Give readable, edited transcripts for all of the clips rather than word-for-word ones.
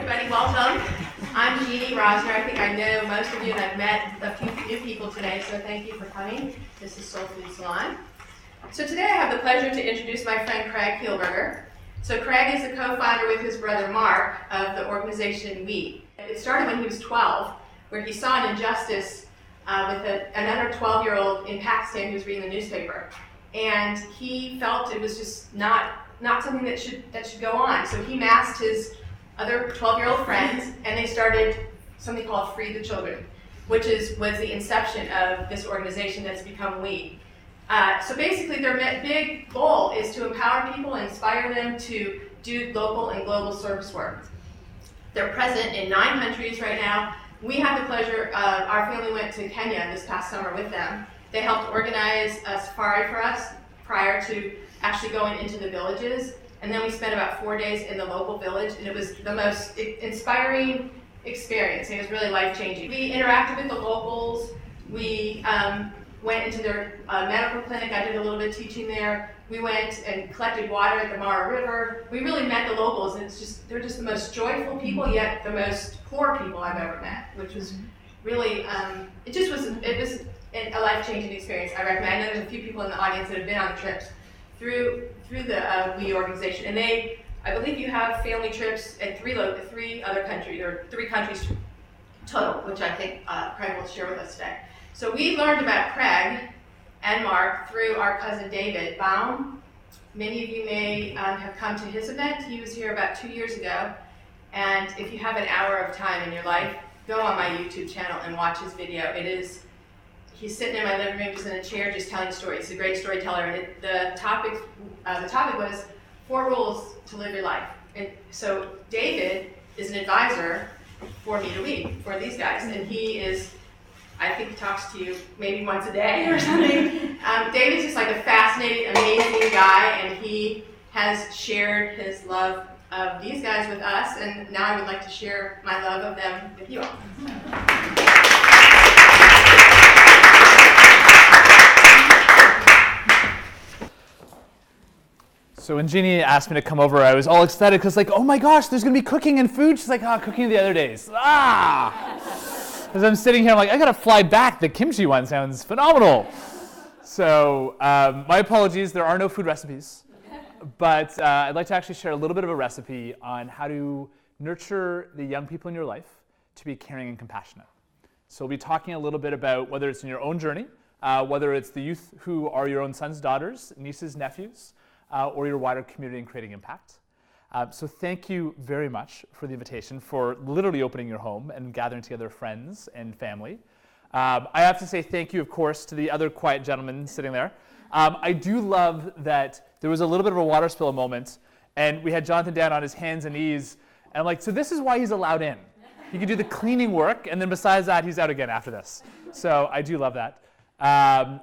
everybody. Welcome. I'm Jeannie Rosner. I think I know most of you, and I've met a few new people today, so thank you for coming. This is Soul Food Salon. So today I have the pleasure to introduce my friend Craig Kielburger. So Craig is the co-founder with his brother Mark of the organization We. It started when he was 12, where he saw an injustice with another 12-year-old in Pakistan who was reading the newspaper. And he felt it was just not something that should go on. So he masked his other 12-year-old friends, and they started something called Free the Children, which was the inception of this organization that's become We. So basically their big goal is to empower people and inspire them to do local and global service work. They're present in 9 countries right now. We have the pleasure, our family went to Kenya this past summer with them. They helped organize a safari for us prior to actually going into the villages. And then we spent about 4 days in the local village, and it was the most inspiring experience. It was really life-changing. We interacted with the locals. We went into their medical clinic. I did a little bit of teaching there. We went and collected water at the Mara River. We really met the locals, and they're just the most joyful people, yet the most poor people I've ever met, which was really, it was a life-changing experience. I recommend. I know there's a few people in the audience that have been on the trips through the We organization, and I believe you have family trips at 3 other countries, or 3 countries total, which I think Craig will share with us today. So we learned about Craig and Mark through our cousin David Baum. Many of you may have come to his event. He was here about 2 years ago, and if you have an hour of time in your life, go on my YouTube channel and watch his video. He's sitting in my living room just in a chair just telling stories. He's a great storyteller, and the topic was 4 rules to live your life. And so David is an advisor for Me to We, for these guys, and I think he talks to you maybe once a day or something. David's just like a fascinating, amazing guy, and he has shared his love of these guys with us, and now I would like to share my love of them with you all. So when Jeannie asked me to come over, I was all excited because oh my gosh, there's going to be cooking and food. She's like, cooking the other days. As I'm sitting here, I'm like, I got to fly back. The kimchi one sounds phenomenal. So my apologies, there are no food recipes. But I'd like to actually share a little bit of a recipe on how to nurture the young people in your life to be caring and compassionate. So we'll be talking a little bit about whether it's in your own journey, whether it's the youth who are your own sons, daughters, nieces, nephews, or your wider community and creating impact. So thank you very much for the invitation, for literally opening your home and gathering together friends and family. I have to say thank you, of course, to the other quiet gentleman sitting there. I do love that there was a little bit of a water spill moment, and we had Jonathan down on his hands and knees, and I'm like, so this is why he's allowed in. He can do the cleaning work, and then besides that, he's out again after this. So I do love that.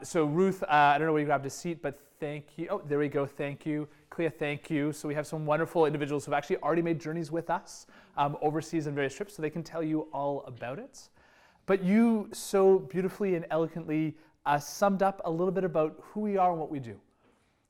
So Ruth, I don't know where you grabbed a seat, but thank you. Oh, there we go. Thank you. Clea, thank you. So we have some wonderful individuals who have actually already made journeys with us overseas on various trips, so they can tell you all about it. But you so beautifully and eloquently summed up a little bit about who we are and what we do.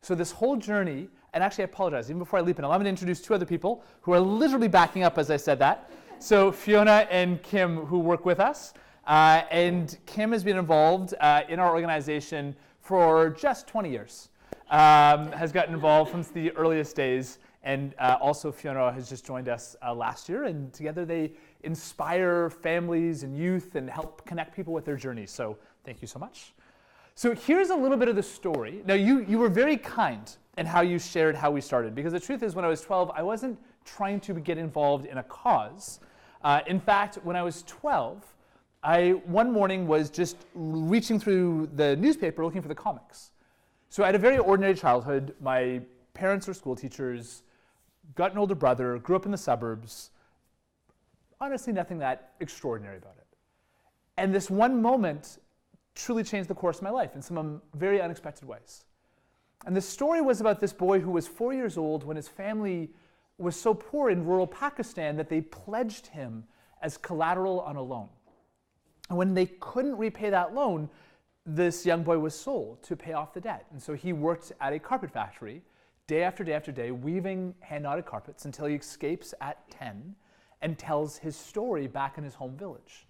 So this whole journey, and actually I apologize, even before I leap in, allow me to introduce 2 other people who are literally backing up as I said that. So Fiona and Kim, who work with us. And Kim has been involved in our organization for just 20 years. Has gotten involved from the earliest days, and also Fiona has just joined us last year, and together they inspire families and youth and help connect people with their journeys. So thank you so much. So here's a little bit of the story. Now you were very kind in how you shared how we started, because the truth is when I was 12, I wasn't trying to get involved in a cause. In fact, when I was 12, I one morning was just reaching through the newspaper looking for the comics. So I had a very ordinary childhood. My parents were school teachers, got an older brother, grew up in the suburbs. Honestly, nothing that extraordinary about it. And this one moment truly changed the course of my life in some very unexpected ways. And the story was about this boy who was 4 years old when his family was so poor in rural Pakistan that they pledged him as collateral on a loan. And when they couldn't repay that loan, this young boy was sold to pay off the debt. And so he worked at a carpet factory day after day after day, weaving hand-knotted carpets until he escapes at 10 and tells his story back in his home village.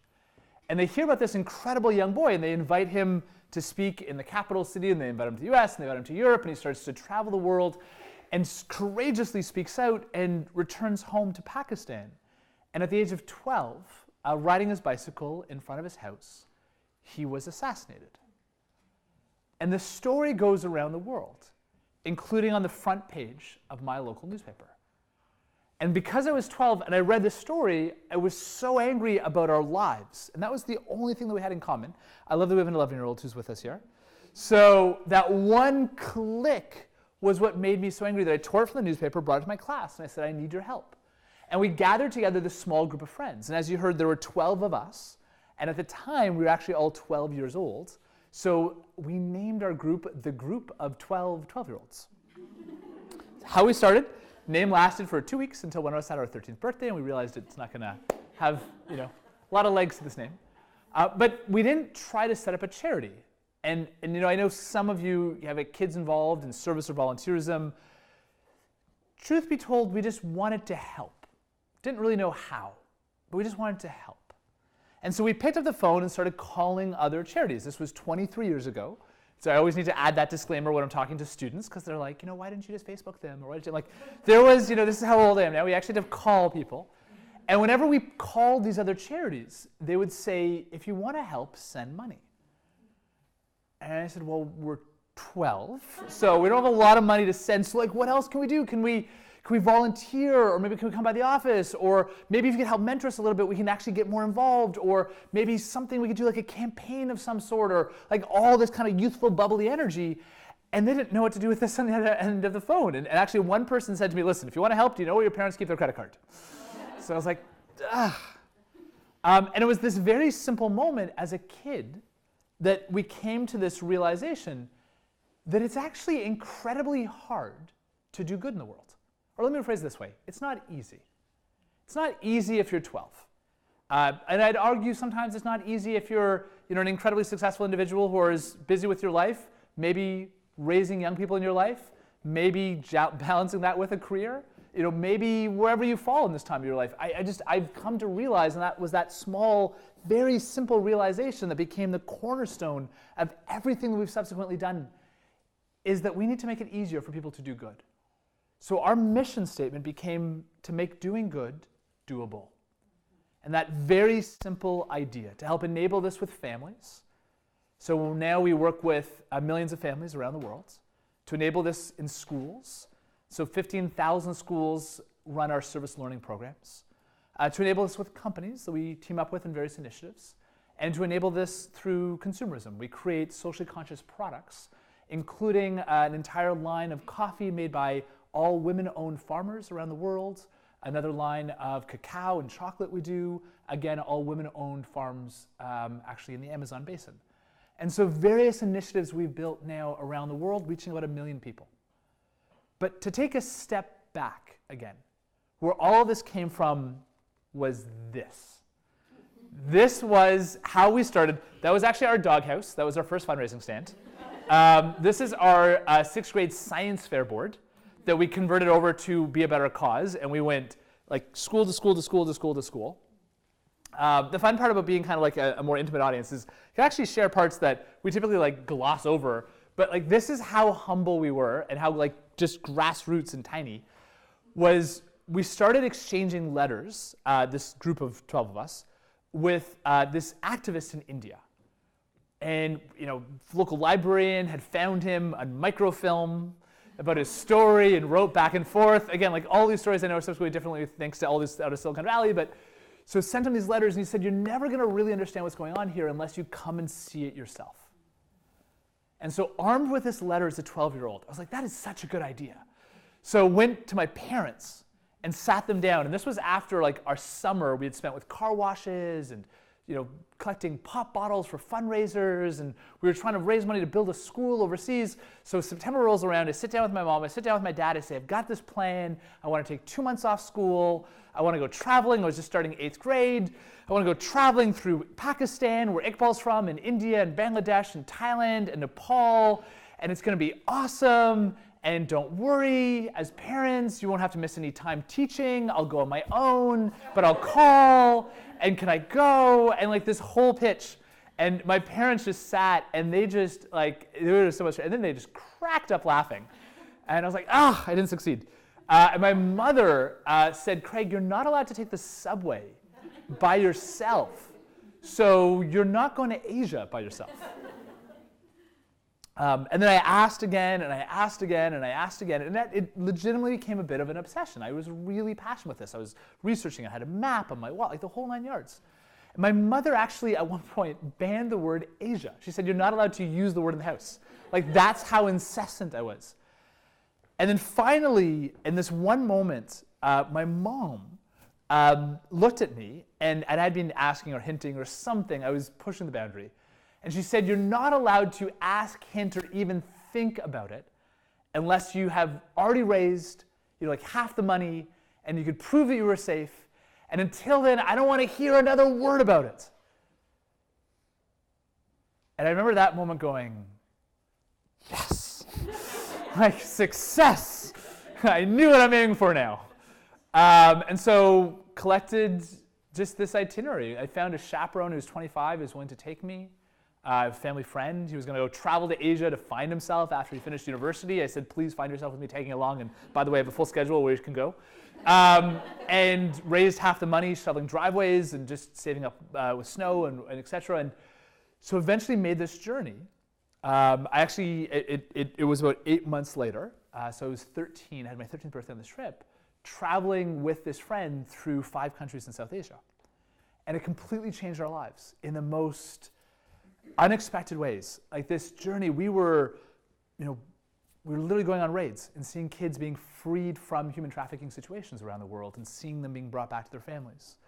And they hear about this incredible young boy, and they invite him to speak in the capital city, and they invite him to the US, and they invite him to Europe, and he starts to travel the world and courageously speaks out and returns home to Pakistan. And at the age of 12, riding his bicycle in front of his house, he was assassinated. And the story goes around the world, including on the front page of my local newspaper. And because I was 12 and I read this story, I was so angry about our lives. And that was the only thing that we had in common. I love that we have an 11-year-old who's with us here. So that one click was what made me so angry that I tore it from the newspaper, brought it to my class, and I said, I need your help. And we gathered together this small group of friends. And as you heard, there were 12 of us. And at the time, we were actually all 12 years old. So we named our group the Group of 12-year-olds. How we started. Name lasted for 2 weeks until one of us had our 13th birthday, and we realized it's not going to have, a lot of legs to this name. But we didn't try to set up a charity. And I know some of you have kids involved in service or volunteerism. Truth be told, we just wanted to help. Didn't really know how, but we just wanted to help. And so we picked up the phone and started calling other charities. This was 23 years ago. So I always need to add that disclaimer when I'm talking to students, because they're like, why didn't you just Facebook them? Or why didn't you? There was, this is how old I am now. We actually had to call people. And whenever we called these other charities, they would say, if you want to help, send money. And I said, well, we're 12, so we don't have a lot of money to send. So what else can we do? Can we volunteer? Or maybe can we come by the office? Or maybe if you could help mentor us a little bit, we can actually get more involved. Or maybe something we could do, like a campaign of some sort, or all this kind of youthful, bubbly energy. And they didn't know what to do with this on the other end of the phone. And actually one person said to me, listen, if you want to help, do you know where your parents keep their credit card? So I was like, ugh. And it was this very simple moment as a kid that we came to this realization that it's actually incredibly hard to do good in the world. Or let me rephrase it this way. It's not easy. It's not easy if you're 12. And I'd argue sometimes it's not easy if you're an incredibly successful individual who is busy with your life, maybe raising young people in your life, maybe balancing that with a career, maybe wherever you fall in this time of your life. I've come to realize, and that was that small, very simple realization that became the cornerstone of everything that we've subsequently done, is that we need to make it easier for people to do good. So our mission statement became to make doing good doable. And that very simple idea, to help enable this with families. So now we work with millions of families around the world to enable this in schools. So 15,000 schools run our service learning programs. To enable this with companies that we team up with in various initiatives. And to enable this through consumerism. We create socially conscious products, including an entire line of coffee made by all women-owned farmers around the world, another line of cacao and chocolate we do, again, all women-owned farms actually in the Amazon basin. And so various initiatives we've built now around the world, reaching about 1 million people. But to take a step back again, where all of this came from was this. This was how we started. That was actually our doghouse. That was our first fundraising stand. This is our 6th grade science fair board that we converted over to Be a Better Cause, and we went school to school to school to school to school. The fun part about being kind of a more intimate audience is you can actually share parts that we typically gloss over, but this is how humble we were and how just grassroots and tiny was. We started exchanging letters, this group of 12 of us, with this activist in India. And local librarian had found him on microfilm about his story and wrote back and forth. Again, all these stories I know are subsequently differently thanks to all this out of Silicon Valley, but so sent him these letters and he said, you're never going to really understand what's going on here unless you come and see it yourself. And so armed with this letter as a 12-year-old, I was like, that is such a good idea. So went to my parents and sat them down. And this was after our summer we had spent with car washes and collecting pop bottles for fundraisers, and we were trying to raise money to build a school overseas. So September rolls around, I sit down with my mom, I sit down with my dad, I say, I've got this plan, I want to take 2 months off school, I want to go traveling, I was just starting 8th grade, I want to go traveling through Pakistan, where Iqbal's from, and India, and Bangladesh, and Thailand, and Nepal, and it's going to be awesome, And don't worry, as parents, you won't have to miss any time teaching. I'll go on my own, but I'll call. And can I go? And like this whole pitch. And my parents just sat and they just like, it was so much, and then they just cracked up laughing. And I was like, I didn't succeed. And my mother said, Craig, you're not allowed to take the subway by yourself. So you're not going to Asia by yourself. And then I asked again, and I asked again, and I asked again, and it legitimately became a bit of an obsession. I was really passionate with this. I was researching. I had a map on my wall, like the whole 9 yards. And my mother actually, at one point, banned the word Asia. She said, you're not allowed to use the word in the house. Like, that's how incessant I was. And then finally, in this one moment, my mom looked at me, and I'd been asking or hinting or something. I was pushing the boundary. And she said, you're not allowed to ask, hint, or even think about it unless you have already raised like half the money and you could prove that you were safe. And until then, I don't want to hear another word about it. And I remember that moment going, yes, like success. I knew what I'm aiming for now. And so collected just this itinerary. I found a chaperone who was 25 who was willing to take me. A family friend. He was going to go travel to Asia to find himself after he finished university. I said, please find yourself with me tagging along. And by the way, I have a full schedule where you can go. And raised half the money shoveling driveways and just saving up with snow and et cetera. And so eventually made this journey. It was about 8 months later. So I was 13, I had my 13th birthday on this trip, traveling with this friend through 5 countries in South Asia. And it completely changed our lives in the most unexpected ways. Like this journey, we were literally going on raids and seeing kids being freed from human trafficking situations around the world and seeing them being brought back to their families.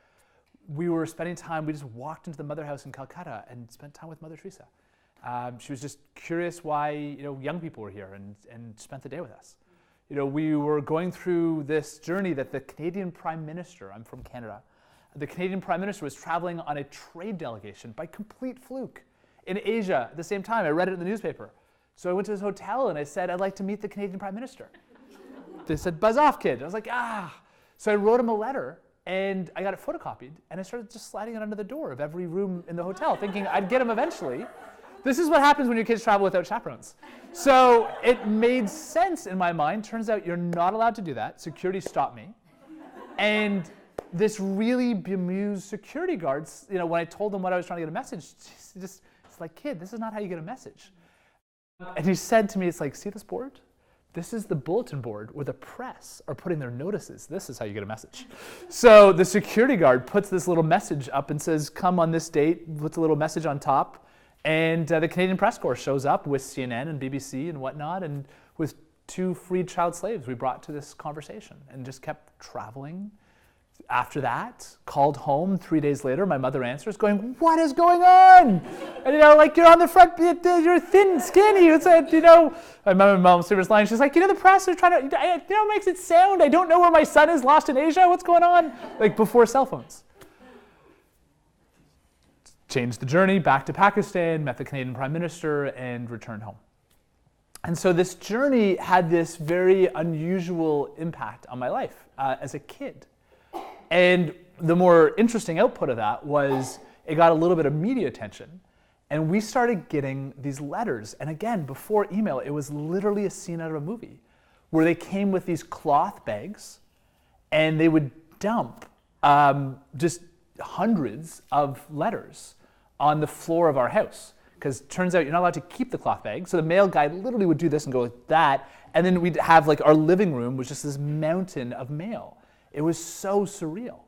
We were spending time, we just walked into the Mother House in Calcutta and spent time with Mother Teresa. She was just curious why young people were here and spent the day with us. We were going through this journey that the Canadian Prime Minister, I'm from Canada, the Canadian Prime Minister was traveling on a trade delegation by complete fluke in Asia at the same time. I read it in the newspaper. So I went to his hotel and I said, I'd like to meet the Canadian Prime Minister. They said, buzz off, kid. I was like, So I wrote him a letter and I got it photocopied and I started just sliding it under the door of every room in the hotel thinking I'd get him eventually. This is what happens when your kids travel without chaperones. So it made sense in my mind. Turns out you're not allowed to do that. Security stopped me. And this really bemused security guards, when I told them what I was trying to get a message, it's like, kid, this is not how you get a message. And he said to me, it's like, see this board? This is the bulletin board where the press are putting their notices. This is how you get a message. So the security guard puts this little message up and says, come on this date, puts a little message on top. And the Canadian Press Corps shows up with CNN and BBC and whatnot, and with 2 freed child slaves we brought to this conversation and just kept traveling. After that, called home 3 days later, my mother answers going, what is going on? And you're on the front, you're thin, skinny. It's my mom's favorite line, she's like, the press are trying to, it makes it sound, I don't know where my son is lost in Asia, what's going on? Like before cell phones. Changed the journey back to Pakistan, met the Canadian Prime Minister, and returned home. And so this journey had this very unusual impact on my life as a kid. And the more interesting output of that was it got a little bit of media attention. And we started getting these letters. And again, before email, it was literally a scene out of a movie where they came with these cloth bags and they would dump just hundreds of letters on the floor of our house. Because it turns out you're not allowed to keep the cloth bag. So the mail guy literally would do this and go like that. And then we'd have our living room was just this mountain of mail. It was so surreal.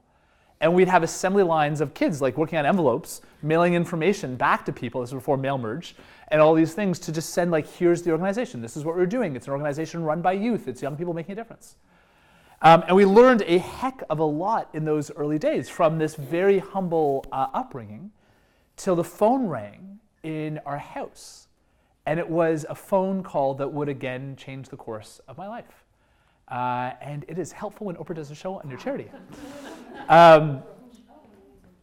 And we'd have assembly lines of kids working on envelopes, mailing information back to people. This was before mail merge, and all these things to just send here's the organization. This is what we're doing. It's an organization run by youth. It's young people making a difference. And we learned a heck of a lot in those early days from this very humble upbringing till the phone rang in our house. And it was a phone call that would again change the course of my life. And it is helpful when Oprah does a show on your charity.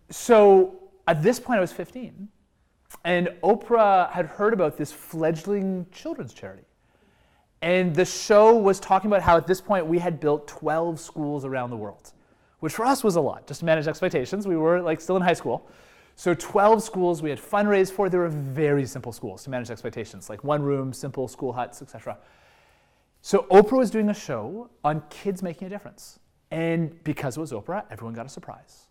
So at this point I was 15, and Oprah had heard about this fledgling children's charity. And the show was talking about how at this point we had built 12 schools around the world, which for us was a lot, just to manage expectations. We were like still in high school. So 12 schools we had fundraised for. They were very simple schools to manage expectations, like one room, simple school huts, etc. So Oprah was doing a show on kids making a difference. And because it was Oprah, everyone got a surprise.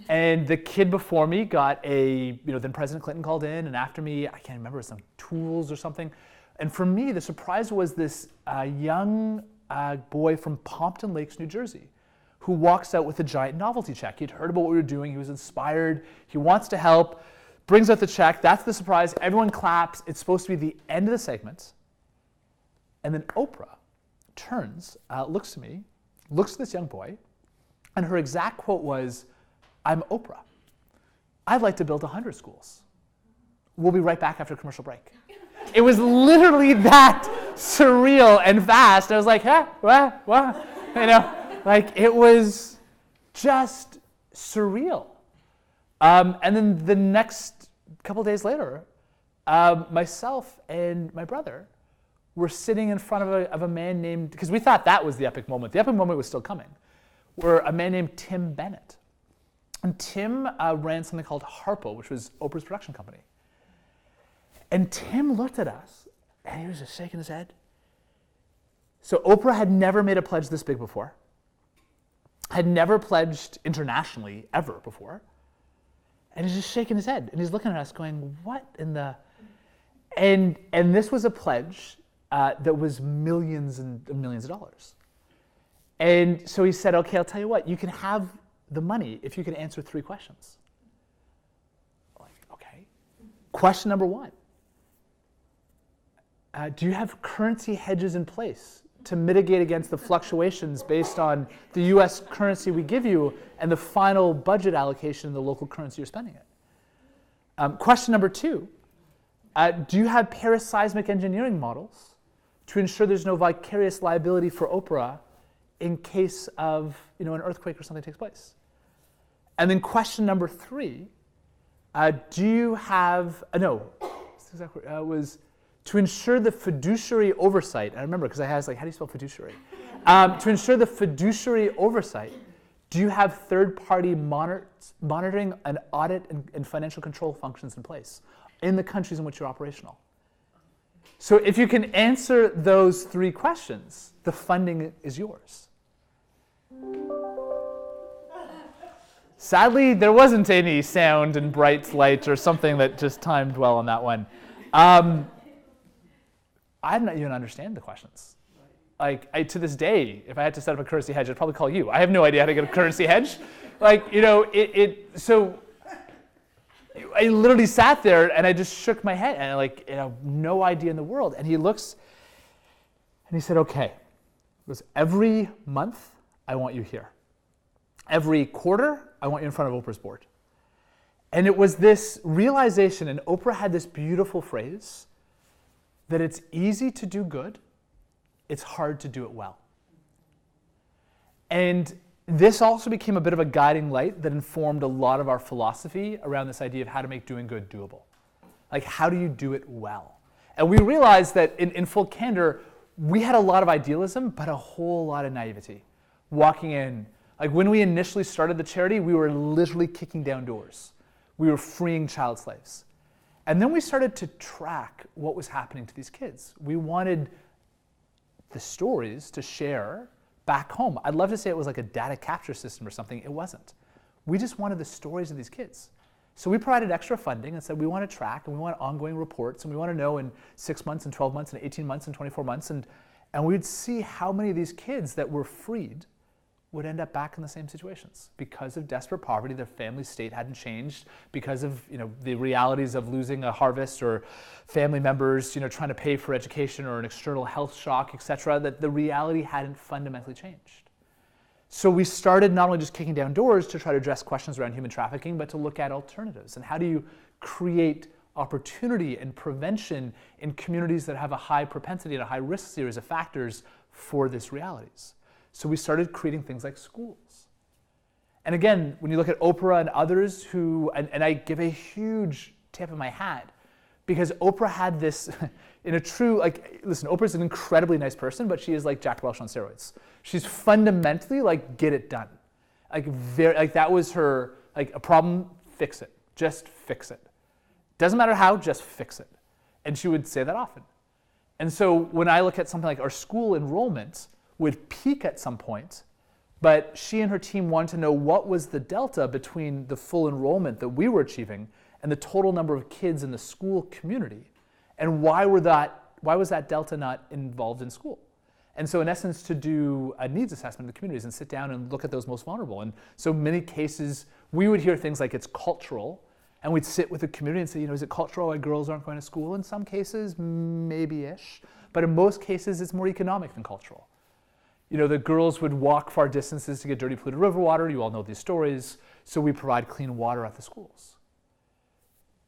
And the kid before me got then President Clinton called in, and after me, I can't remember, some tools or something. And for me, the surprise was this young boy from Pompton Lakes, New Jersey, who walks out with a giant novelty check. He'd heard about what we were doing. He was inspired. He wants to help. Brings out the check. That's the surprise. Everyone claps. It's supposed to be the end of the segment. And then Oprah turns, looks to me, looks at this young boy, and her exact quote was, "I'm Oprah. I'd like to build 100 schools. We'll be right back after a commercial break." It was literally that surreal and fast. I was like, what? Like it was just surreal. And then the next couple days later, myself and my brother were sitting in front of a man named, because we thought that was the epic moment. The epic moment was still coming, where a man named Tim Bennett. And Tim ran something called Harpo, which was Oprah's production company. And Tim looked at us, and he was just shaking his head. So Oprah had never made a pledge this big before, had never pledged internationally ever before. And he's just shaking his head, and he's looking at us going, what in the... And this was a pledge that was millions and millions of dollars. And so he said, okay, I'll tell you what, you can have the money if you can answer 3 questions. Like, okay. Question number 1. Do you have currency hedges in place to mitigate against the fluctuations based on the US currency we give you and the final budget allocation in the local currency you're spending it? Question number 2, do you have Paris seismic engineering models to ensure there's no vicarious liability for Oprah in case of an earthquake or something takes place? And then question number 3, do you have, was to ensure the fiduciary oversight. I remember because I was like, how do you spell fiduciary? To ensure the fiduciary oversight, do you have third-party monitoring and audit and financial control functions in place in the countries in which you're operational? So if you can answer those 3 questions, the funding is yours. Sadly, there wasn't any sound and bright light or something that just timed well on that one. I don't even understand the questions. Like, to this day, if I had to set up a currency hedge, I'd probably call you. I have no idea how to get a currency hedge. So I literally sat there and I just shook my head and no idea in the world. And he looks and he said, okay, it was every month I want you here. Every quarter, I want you in front of Oprah's board. And it was this realization, and Oprah had this beautiful phrase, that it's easy to do good, it's hard to do it well. And this also became a bit of a guiding light that informed a lot of our philosophy around this idea of how to make doing good doable. Like, how do you do it well? And we realized that in full candor, we had a lot of idealism, but a whole lot of naivety. Walking in, like when we initially started the charity, we were literally kicking down doors. We were freeing child slaves. And then we started to track what was happening to these kids. We wanted the stories to share back home. I'd love to say it was like a data capture system or something. It wasn't. We just wanted the stories of these kids. So we provided extra funding and said we want to track and we want ongoing reports and we want to know in 6 months and 12 months and 18 months and 24 months. And we'd see how many of these kids that were freed would end up back in the same situations because of desperate poverty. Their family state hadn't changed because of the realities of losing a harvest or family members trying to pay for education or an external health shock, etc. That the reality hadn't fundamentally changed. So we started not only just kicking down doors to try to address questions around human trafficking, but to look at alternatives and how do you create opportunity and prevention in communities that have a high propensity and a high risk series of factors for these realities. So we started creating things like schools. And again, when you look at Oprah and others who, and I give a huge tip of my hat, because Oprah had this, in a true, like, listen, Oprah's an incredibly nice person, but she is like Jack Welch on steroids. She's fundamentally like, get it done. Like that was her, like a problem, fix it. Just fix it. Doesn't matter how, just fix it. And she would say that often. And so when I look at something like our school enrollment would peak at some point, but she and her team wanted to know what was the delta between the full enrollment that we were achieving and the total number of kids in the school community, and why was that delta not involved in school? And so in essence, to do a needs assessment of the communities and sit down and look at those most vulnerable. And so many cases, we would hear things like it's cultural, and we'd sit with the community and say, is it cultural why girls aren't going to school? In some cases, maybe-ish, but in most cases, it's more economic than cultural. The girls would walk far distances to get dirty, polluted river water. You all know these stories. So we provide clean water at the schools.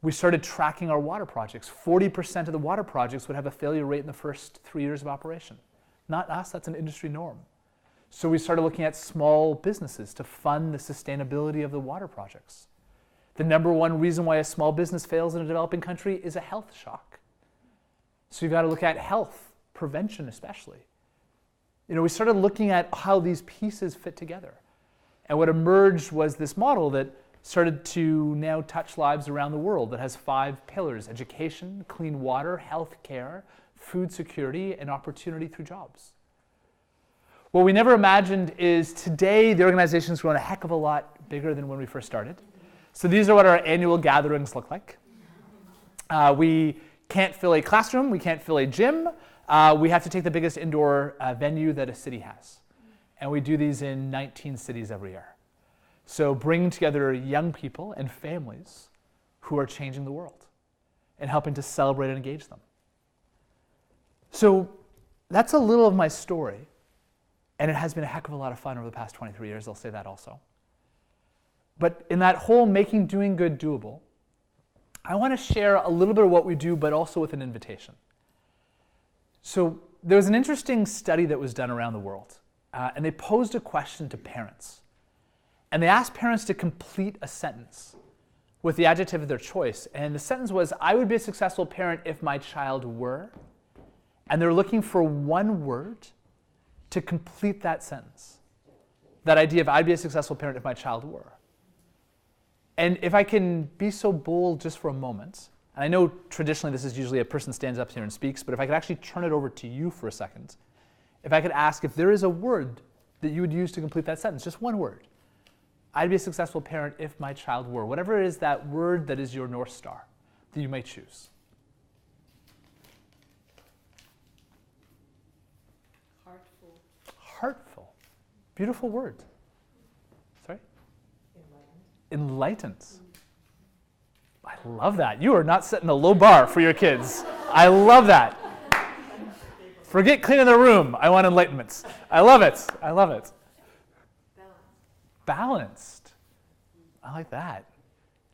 We started tracking our water projects. 40% of the water projects would have a failure rate in the first 3 years of operation. Not us, that's an industry norm. So we started looking at small businesses to fund the sustainability of the water projects. The number one reason why a small business fails in a developing country is a health shock. So you've got to look at health, prevention especially. We started looking at how these pieces fit together. And what emerged was this model that started to now touch lives around the world that has 5 pillars: education, clean water, health care, food security, and opportunity through jobs. What we never imagined is today the organization's grown a heck of a lot bigger than when we first started. So these are what our annual gatherings look like. We can't fill a classroom, we can't fill a gym. We have to take the biggest indoor venue that a city has. And we do these in 19 cities every year. So bringing together young people and families who are changing the world and helping to celebrate and engage them. So that's a little of my story. And it has been a heck of a lot of fun over the past 23 years, I'll say that also. But in that whole making doing good doable, I want to share a little bit of what we do, but also with an invitation. So there was an interesting study that was done around the world, and they posed a question to parents. And they asked parents to complete a sentence with the adjective of their choice. And the sentence was, I would be a successful parent if my child were. And they're looking for one word to complete that sentence. That idea of I'd be a successful parent if my child were. And if I can be so bold just for a moment, and I know traditionally this is usually a person stands up here and speaks, but if I could actually turn it over to you for a second, if I could ask if there is a word that you would use to complete that sentence, just one word. I'd be a successful parent if my child were. Whatever it is that word that is your North Star that you might choose. Heartful. Heartful. Beautiful word. Sorry? Enlightened. I love that. You are not setting a low bar for your kids. I love that. Forget cleaning the room. I want enlightenment. I love it. I love it. Balanced. I like that.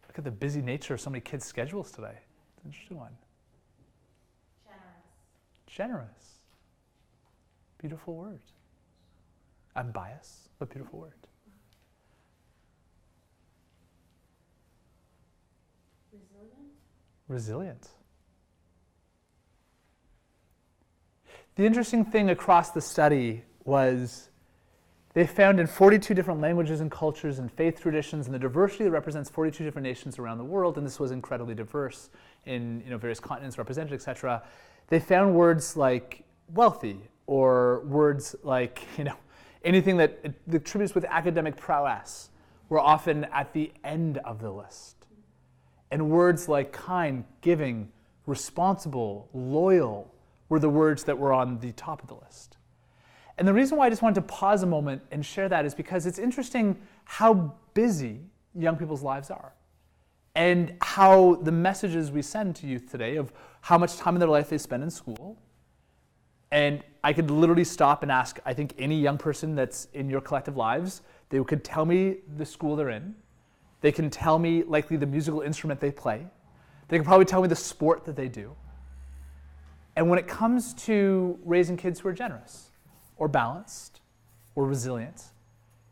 Look at the busy nature of so many kids' schedules today. It's an interesting one. Generous. Beautiful word. I'm biased, but beautiful word. Resilient. The interesting thing across the study was they found in 42 different languages and cultures and faith traditions, and the diversity that represents 42 different nations around the world, and this was incredibly diverse in various continents represented, etc. They found words like wealthy, or words like anything that attributes with academic prowess were often at the end of the list. And words like kind, giving, responsible, loyal were the words that were on the top of the list. And the reason why I just wanted to pause a moment and share that is because it's interesting how busy young people's lives are. And how the messages we send to youth today of how much time in their life they spend in school. And I could literally stop and ask, I think, any young person that's in your collective lives, they could tell me the school they're in. They can tell me likely the musical instrument they play. They can probably tell me the sport that they do. And when it comes to raising kids who are generous, or balanced, or resilient,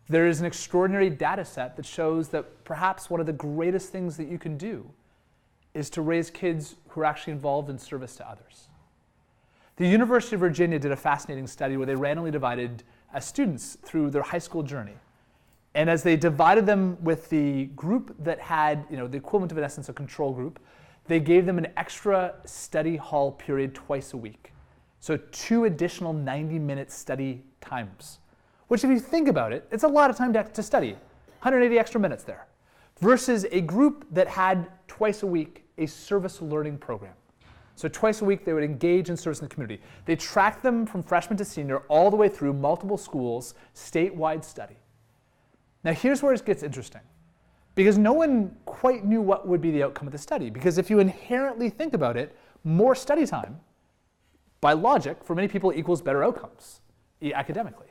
there is an extraordinary data set that shows that perhaps one of the greatest things that you can do is to raise kids who are actually involved in service to others. The University of Virginia did a fascinating study where they randomly divided students through their high school journey. And as they divided them with the group that had, the equivalent of, in essence, a control group, they gave them an extra study hall period twice a week. So 2 additional 90-minute study times, which if you think about it, it's a lot of time to study, 180 extra minutes there, versus a group that had twice a week a service learning program. So twice a week they would engage in service in the community. They tracked them from freshman to senior all the way through multiple schools, statewide study. Now here's where it gets interesting, because no one quite knew what would be the outcome of the study, because if you inherently think about it, more study time, by logic, for many people equals better outcomes academically.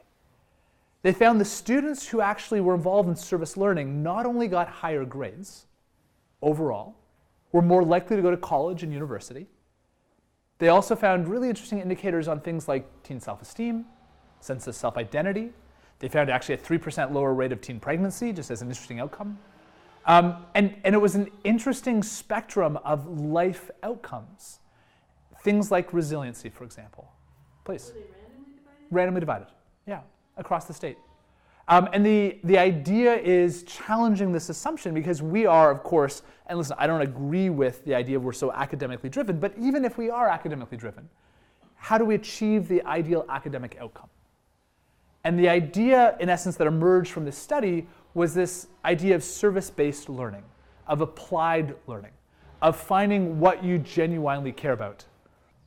They found the students who actually were involved in service learning not only got higher grades overall, were more likely to go to college and university. They also found really interesting indicators on things like teen self-esteem, sense of self-identity. They found actually a 3% lower rate of teen pregnancy, just as an interesting outcome. And it was an interesting spectrum of life outcomes. Things like resiliency, for example. Please. Were they randomly divided? Randomly divided, yeah, across the state. And the idea is challenging this assumption, because we are, of course, and listen, I don't agree with the idea we're so academically driven, but even if we are academically driven, how do we achieve the ideal academic outcome? And the idea, in essence, that emerged from this study was this idea of service-based learning, of applied learning, of finding what you genuinely care about.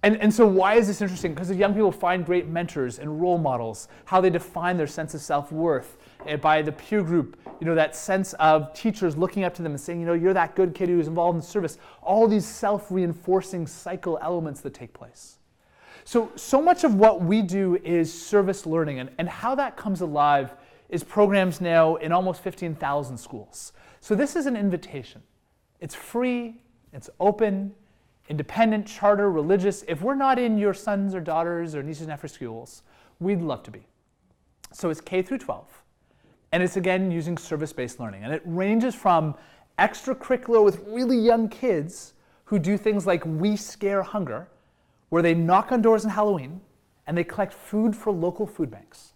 And so why is this interesting? Because young people find great mentors and role models, how they define their sense of self-worth by the peer group, that sense of teachers looking up to them and saying, you're that good kid who's involved in service, all these self-reinforcing cycle elements that take place. So much of what we do is service learning, and how that comes alive is programs now in almost 15,000 schools. So this is an invitation. It's free, it's open, independent, charter, religious. If we're not in your sons or daughters or nieces and nephews' schools, we'd love to be. So it's K through 12. And it's, again, using service-based learning. And it ranges from extracurricular with really young kids who do things like We Scare Hunger, where they knock on doors on Halloween and they collect food for local food banks.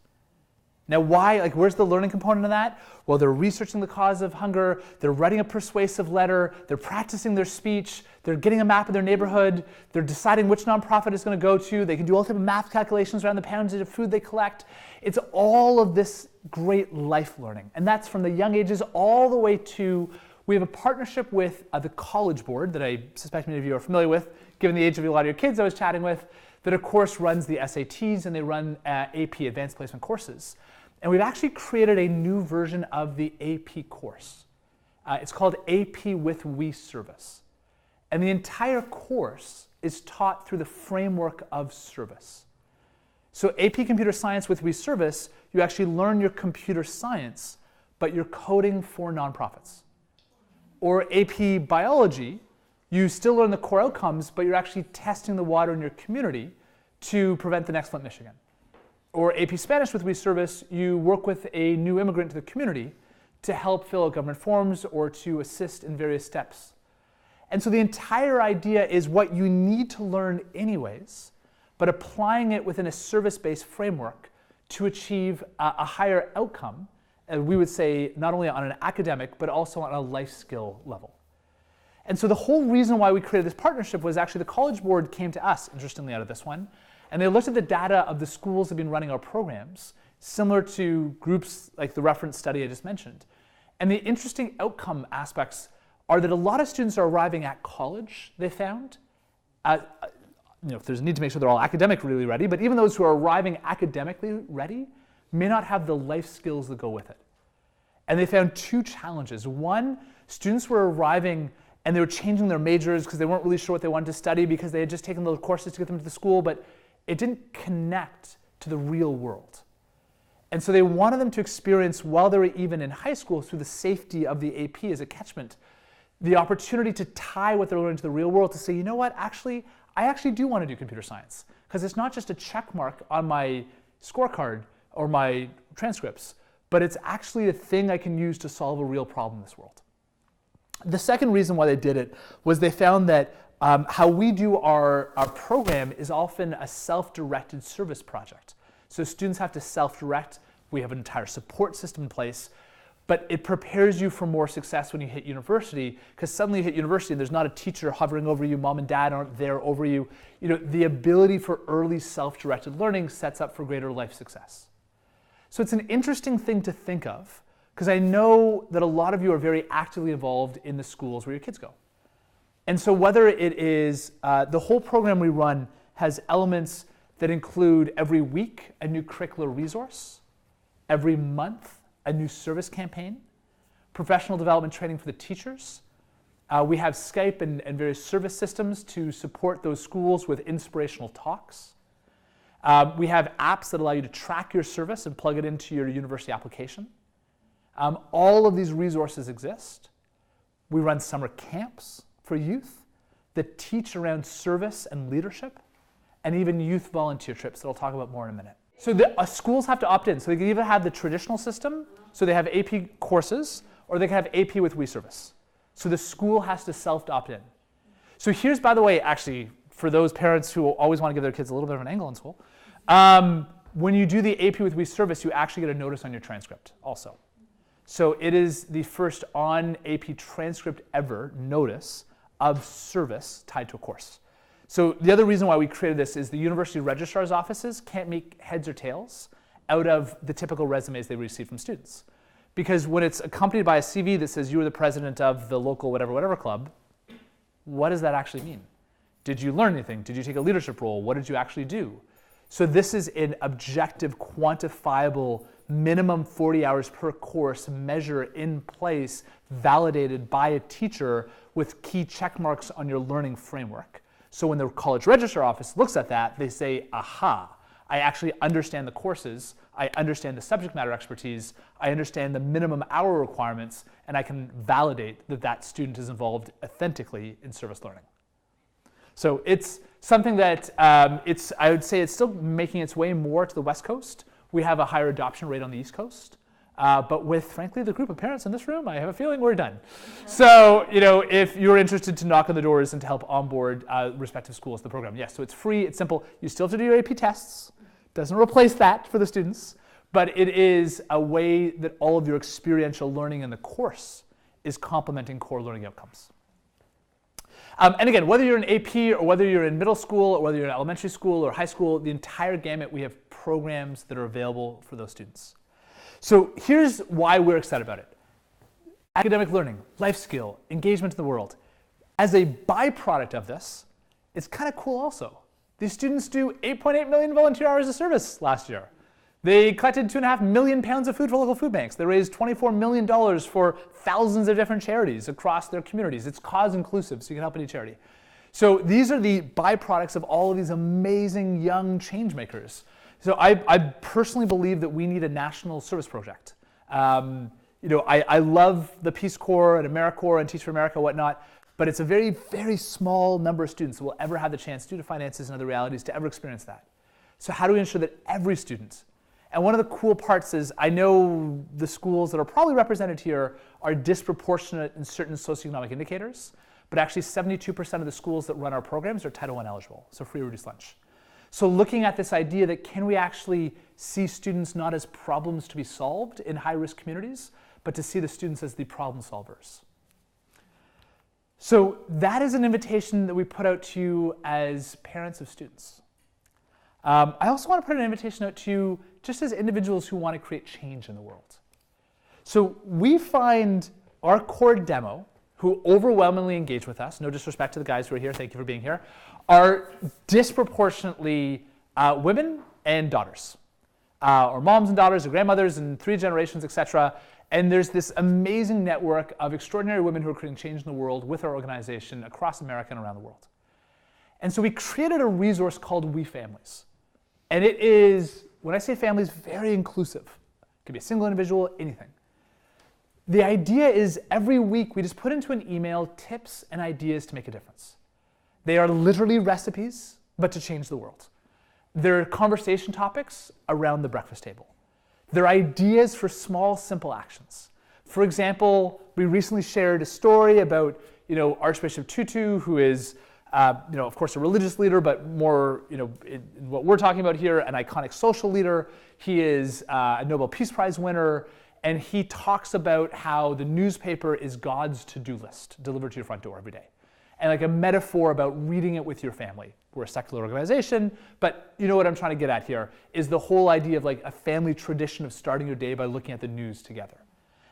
Now why, where's the learning component of that? Well, they're researching the cause of hunger, they're writing a persuasive letter, they're practicing their speech, they're getting a map of their neighborhood, they're deciding which nonprofit it's going to go to, they can do all types of math calculations around the poundage of food they collect. It's all of this great life learning. And that's from the young ages all the way to, we have a partnership with the College Board that I suspect many of you are familiar with, given the age of a lot of your kids I was chatting with, that of course runs the SATs and they run AP, Advanced Placement courses. And we've actually created a new version of the AP course. It's called AP with We Service. And the entire course is taught through the framework of service. So AP Computer Science with We Service, you actually learn your computer science, but you're coding for nonprofits. Or AP Biology, you still learn the core outcomes, but you're actually testing the water in your community to prevent the next Flint, Michigan. Or AP Spanish with We Service, you work with a new immigrant to the community to help fill out government forms or to assist in various steps. And so the entire idea is what you need to learn anyways, but applying it within a service-based framework to achieve a higher outcome, we would say not only on an academic, but also on a life skill level. And so the whole reason why we created this partnership was actually the College Board came to us, interestingly, out of this one, and they looked at the data of the schools that have been running our programs, similar to groups like the reference study I just mentioned. And the interesting outcome aspects are that a lot of students are arriving at college, they found. If there's a need to make sure they're all academically ready, but even those who are arriving academically ready may not have the life skills that go with it. And they found 2 challenges. One, students were arriving and they were changing their majors because they weren't really sure what they wanted to study because they had just taken those courses to get them to the school, but it didn't connect to the real world. And so they wanted them to experience, while they were even in high school, through the safety of the AP as a catchment, the opportunity to tie what they're learning to the real world, to say, you know what, I actually do want to do computer science, because it's not just a check mark on my scorecard or my transcripts, but it's actually a thing I can use to solve a real problem in this world. The second reason why they did it was they found that How we do our program is often a self-directed service project. So students have to self-direct. We have an entire support system in place, but it prepares you for more success when you hit university, because suddenly you hit university and there's not a teacher hovering over you, mom and dad aren't there over you. The ability for early self-directed learning sets up for greater life success. So it's an interesting thing to think of, because I know that a lot of you are very actively involved in the schools where your kids go. And so whether it is, the whole program we run has elements that include every week a new curricular resource, every month a new service campaign, professional development training for the teachers. We have Skype and various service systems to support those schools with inspirational talks. We have apps that allow you to track your service and plug it into your university application. All of these resources exist. We run summer camps for youth that teach around service and leadership, and even youth volunteer trips that I'll talk about more in a minute. So schools have to opt in. So they can either have the traditional system, so they have AP courses, or they can have AP with WeService. So the school has to self-opt in. So here's, by the way, actually, for those parents who always want to give their kids a little bit of an angle in school, when you do the AP with WeService, you actually get a notice on your transcript also. So it is the first on AP transcript ever notice of service tied to a course. So the other reason why we created this is the university registrar's offices can't make heads or tails out of the typical resumes they receive from students. Because when it's accompanied by a CV that says you were the president of the local whatever club, what does that actually mean? Did you learn anything? Did you take a leadership role? What did you actually do? So this is an objective, quantifiable, minimum 40 hours per course measure in place, validated by a teacher with key check marks on your learning framework. So when the college registrar office looks at that, they say, aha, I actually understand the courses, I understand the subject matter expertise, I understand the minimum hour requirements, and I can validate that that student is involved authentically in service learning. So it's something that I would say it's still making its way more to the West Coast. We have a higher adoption rate on the East Coast. But with, frankly, the group of parents in this room, I have a feeling we're done. So, if you're interested to knock on the doors and to help onboard respective schools to the program, yes, so it's free, it's simple. You still have to do your AP tests. Doesn't replace that for the students, but it is a way that all of your experiential learning in the course is complementing core learning outcomes. And again, whether you're in AP or whether you're in middle school or whether you're in elementary school or high school, the entire gamut, we have programs that are available for those students. So here's why we're excited about it. Academic learning, life skill, engagement in the world. As a byproduct of this, it's kind of cool also. These students do 8.8 million volunteer hours of service last year. They collected 2.5 million pounds of food for local food banks. They raised $24 million for thousands of different charities across their communities. It's cause inclusive, so you can help any charity. So these are the byproducts of all of these amazing young change makers. So I personally believe that we need a national service project. I love the Peace Corps and AmeriCorps and Teach for America, whatnot, but it's a very, very small number of students who will ever have the chance, due to finances and other realities, to ever experience that. So how do we ensure that every student, and one of the cool parts is I know the schools that are probably represented here are disproportionate in certain socioeconomic indicators, but actually 72% of the schools that run our programs are Title I eligible, so free or reduced lunch. So looking at this idea that can we actually see students not as problems to be solved in high-risk communities, but to see the students as the problem solvers. So that is an invitation that we put out to you as parents of students. I also want to put an invitation out to you just as individuals who want to create change in the world. So we find our core demo, who overwhelmingly engage with us, no disrespect to the guys who are here, thank you for being here, are disproportionately women and daughters, or moms and daughters, or grandmothers, and 3 generations, etc. And there's this amazing network of extraordinary women who are creating change in the world with our organization across America and around the world. And so we created a resource called We Families. And it is, when I say families, very inclusive. It could be a single individual, anything. The idea is every week we just put into an email tips and ideas to make a difference. They are literally recipes, but to change the world. They're conversation topics around the breakfast table. They're ideas for small, simple actions. For example, we recently shared a story about Archbishop Tutu, who is Of course, a religious leader, but more, in what we're talking about here, an iconic social leader. He is a Nobel Peace Prize winner, and he talks about how the newspaper is God's to-do list delivered to your front door every day. And like a metaphor about reading it with your family. We're a secular organization, but you know what I'm trying to get at here is the whole idea of like a family tradition of starting your day by looking at the news together.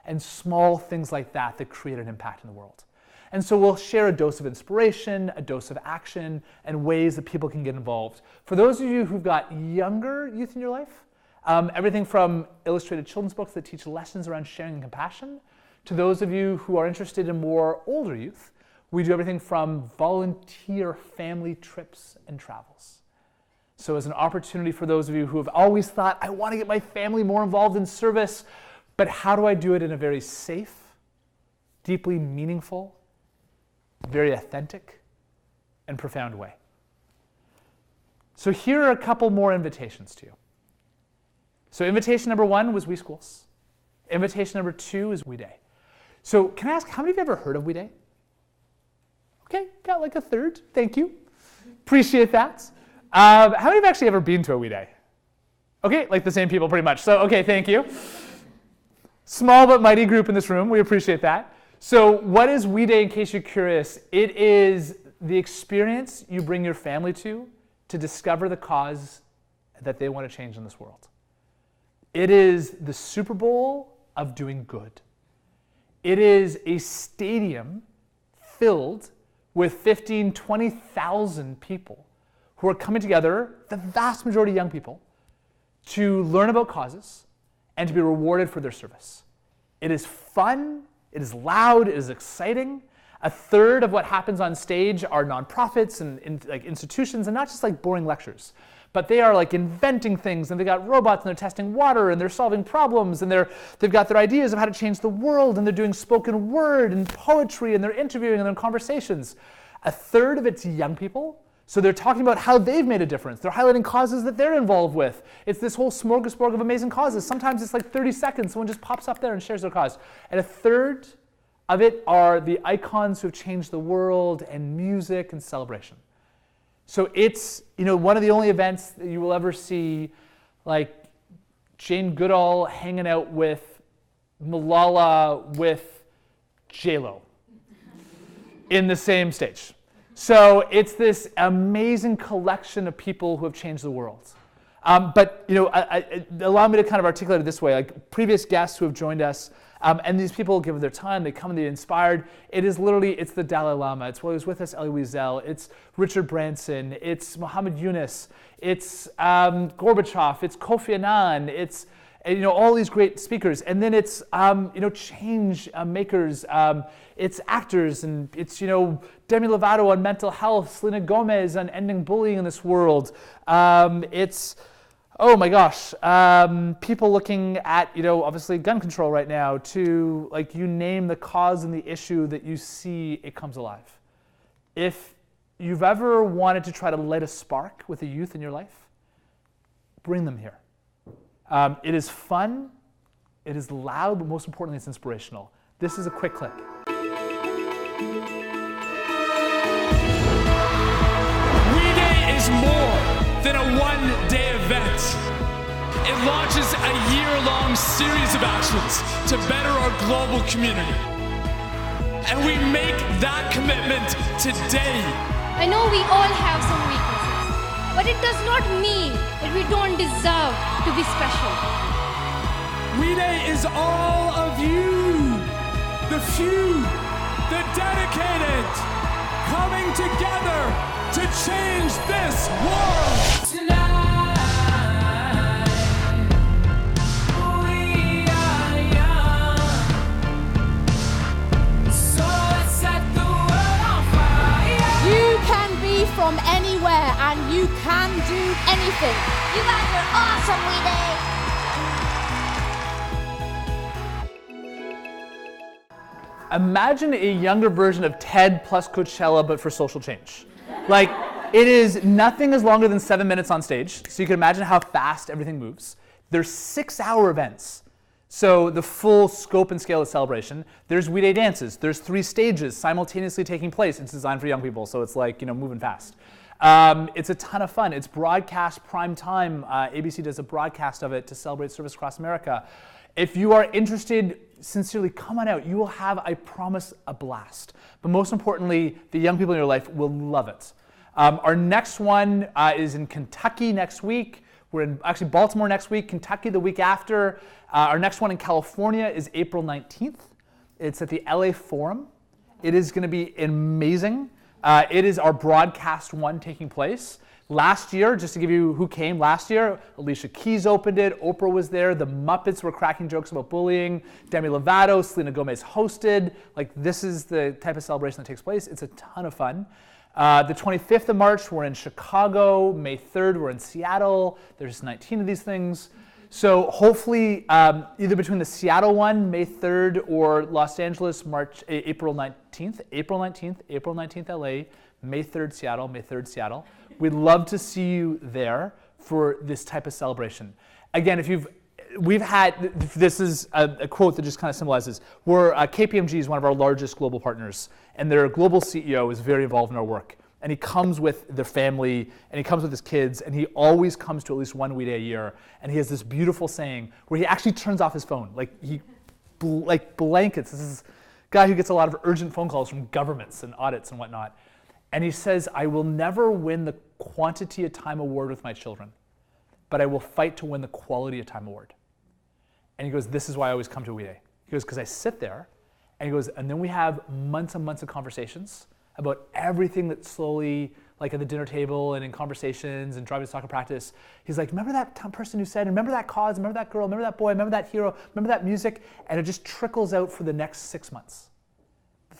And small things like that that create an impact in the world. And so we'll share a dose of inspiration, a dose of action, and ways that people can get involved. For those of you who've got younger youth in your life, everything from illustrated children's books that teach lessons around sharing and compassion, to those of you who are interested in more older youth, we do everything from volunteer family trips and travels. So as an opportunity for those of you who have always thought, I want to get my family more involved in service, but how do I do it in a very safe, deeply meaningful, very authentic, and profound way? So here are a couple more invitations to you. So invitation number 1 was We Schools. Invitation number 2 is We Day. So can I ask, how many of you have ever heard of We Day? Okay, got like a third. Thank you. Appreciate that. How many have actually ever been to a We Day? Okay, like the same people pretty much. So, okay, thank you. Small but mighty group in this room. We appreciate that. So what is We Day, in case you're curious? It is the experience you bring your family to discover the cause that they want to change in this world. It is the Super Bowl of doing good. It is a stadium filled with 15, 20,000 people who are coming together, the vast majority young people, to learn about causes and to be rewarded for their service. It is fun, it is loud, it is exciting. A third of what happens on stage are nonprofits and like institutions, and not just like boring lectures, but they are like inventing things, and they got robots, and they're testing water, and they're solving problems, and they've got their ideas of how to change the world, and they're doing spoken word and poetry, and they're interviewing, and they're in conversations. A third of it's young people, so they're talking about how they've made a difference. They're highlighting causes that they're involved with. It's this whole smorgasbord of amazing causes. Sometimes it's like 30 seconds, someone just pops up there and shares their cause. And a third of it are the icons who have changed the world, and music and celebration. So it's one of the only events that you will ever see like Jane Goodall hanging out with Malala with J-Lo in the same stage. So it's this amazing collection of people who have changed the world. But allow me to kind of articulate it this way. Like previous guests who have joined us, and these people give their time, they come and they're inspired. It's the Dalai Lama. It's what was with us, Elie Wiesel. It's Richard Branson. It's Muhammad Yunus. It's Gorbachev. It's Kofi Annan. It's all these great speakers. And then it's change makers. It's actors, and it's Demi Lovato on mental health, Selena Gomez on ending bullying in this world. It's oh my gosh, people looking at, obviously gun control right now, to like you name the cause and the issue that you see, it comes alive. If you've ever wanted to try to light a spark with a youth in your life, bring them here. It is fun, it is loud, but most importantly, it's inspirational. This is a quick clip. We Day is more than a one-day event. It launches a year-long series of actions to better our global community. And we make that commitment today. I know we all have some weaknesses, but it does not mean that we don't deserve to be special. We Day is all of you, the few, the dedicated, coming together to change this world. Tonight, we are young, so let's set the world on fire. You can be from anywhere and you can do anything. You guys are awesome, We Day. Imagine a younger version of TED plus Coachella, but for social change. Like, it is nothing is longer than 7 minutes on stage, so you can imagine how fast everything moves. There's 6-hour events So the full scope and scale of celebration, there's We Day dances. There's 3 stages simultaneously taking place. It's designed for young people, so it's like, moving fast. It's a ton of fun. It's broadcast prime time. ABC does a broadcast of it to celebrate service across America. If you are interested, sincerely, come on out. You will have, I promise, a blast. But most importantly, the young people in your life will love it. Our next one is in Kentucky next week. We're in actually Baltimore next week, Kentucky the week after. Our next one in California is April 19th. It's at the LA Forum. It is going to be amazing. It is our broadcast one taking place. Last year, just to give you who came last year, Alicia Keys opened it, Oprah was there, the Muppets were cracking jokes about bullying, Demi Lovato, Selena Gomez hosted. Like, this is the type of celebration that takes place. It's a ton of fun. The 25th of March, we're in Chicago. May 3rd, we're in Seattle. There's 19 of these things. So hopefully, either between the Seattle one, May 3rd, or Los Angeles, April 19th, LA, May 3rd, Seattle, May 3rd, Seattle. We'd love to see you there for this type of celebration. Again, this is a quote that just kind of symbolizes, KPMG is one of our largest global partners, and their global CEO is very involved in our work. And he comes with their family, and he comes with his kids, and he always comes to at least one We Day a year. And he has this beautiful saying where he actually turns off his phone. Like blankets. This is a guy who gets a lot of urgent phone calls from governments and audits and whatnot. And he says, I will never win the quantity of time award with my children, but I will fight to win the quality of time award. And he goes, this is why I always come to We Day. He goes, because I sit there, and he goes, and then we have months and months of conversations about everything that slowly, like at the dinner table and in conversations and driving to soccer practice, he's like, remember that person who said, remember that cause, remember that girl, remember that boy, remember that hero, remember that music, and it just trickles out for the next 6 months.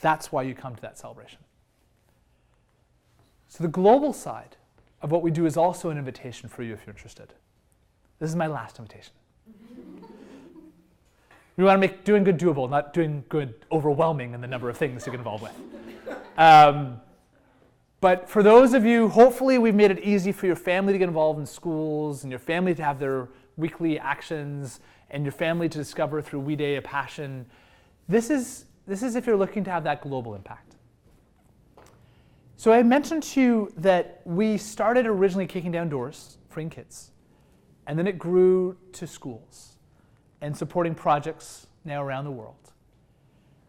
That's why you come to that celebration. So the global side of what we do is also an invitation for you if you're interested. This is my last invitation. We want to make doing good doable, not doing good overwhelming in the number of things you get involved with. But for those of you, hopefully we've made it easy for your family to get involved in schools and your family to have their weekly actions and your family to discover through We Day a passion. This is if you're looking to have that global impact. So I mentioned to you that we started originally kicking down doors, freeing kids, and then it grew to schools and supporting projects now around the world.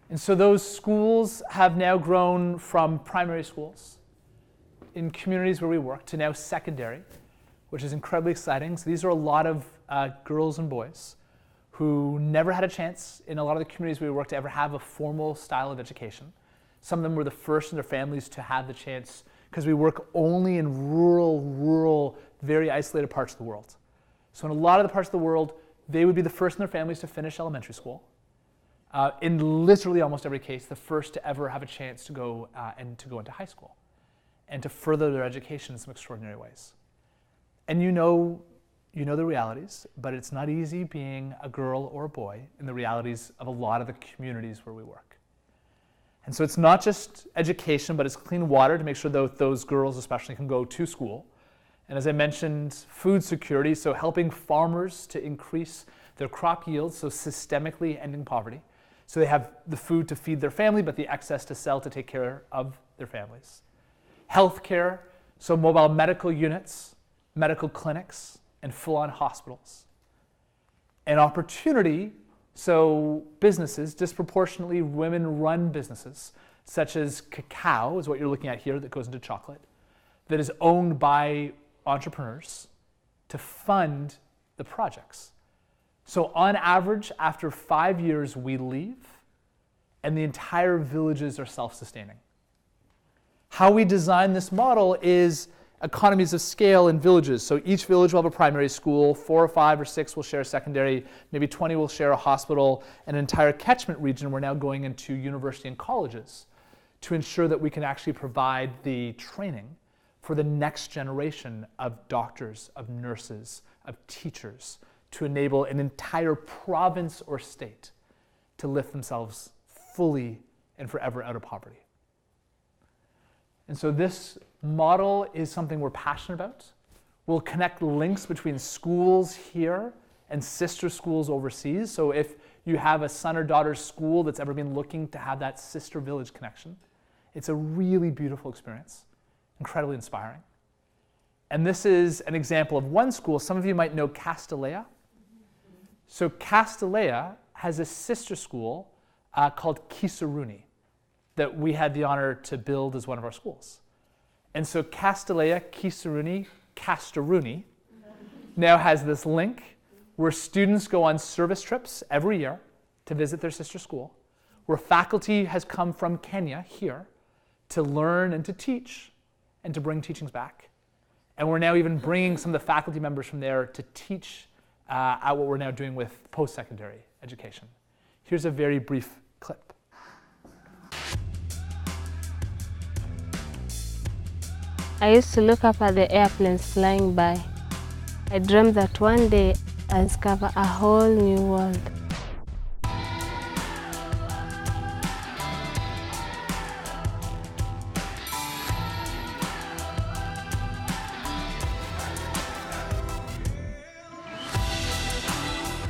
And so those schools have now grown from primary schools in communities where we work to now secondary, which is incredibly exciting. So these are a lot of girls and boys who never had a chance in a lot of the communities where we work to ever have a formal style of education. Some of them were the first in their families to have the chance because we work only in rural, very isolated parts of the world. So in a lot of the parts of the world, they would be the first in their families to finish elementary school. In literally almost every case, the first to ever have a chance to go into high school and to further their education in some extraordinary ways. And you know the realities, but it's not easy being a girl or a boy in the realities of a lot of the communities where we work. And so it's not just education, but it's clean water to make sure that those girls especially can go to school. And as I mentioned, food security, so helping farmers to increase their crop yields, so systemically ending poverty. So they have the food to feed their family, but the excess to sell to take care of their families. Healthcare, so mobile medical units, medical clinics, and full-on hospitals. And opportunity, so businesses, disproportionately women-run businesses, such as cacao, is what you're looking at here that goes into chocolate, that is owned by entrepreneurs to fund the projects. So on average, after 5 years, we leave, and the entire villages are self-sustaining. How we design this model is economies of scale in villages. So each village will have a primary school, 4 or 5 or 6 will share a secondary, maybe 20 will share a hospital, and an entire catchment region we're now going into university and colleges to ensure that we can actually provide the training for the next generation of doctors, of nurses, of teachers, to enable an entire province or state to lift themselves fully and forever out of poverty. And so this model is something we're passionate about. We'll connect links between schools here and sister schools overseas. So if you have a son or daughter's school that's ever been looking to have that sister village connection, it's a really beautiful experience, incredibly inspiring. And this is an example of one school. Some of you might know Castellea. So Castellea has a sister school called Kisaruni that we had the honor to build as one of our schools. And so Castellea, Kisaruni, now has this link where students go on service trips every year to visit their sister school, where faculty has come from Kenya here to learn and to teach and to bring teachings back. And we're now even bringing some of the faculty members from there to teach at what we're now doing with post-secondary education. Here's a very brief clip. I used to look up at the airplanes flying by. I dreamed that one day I'd discover a whole new world.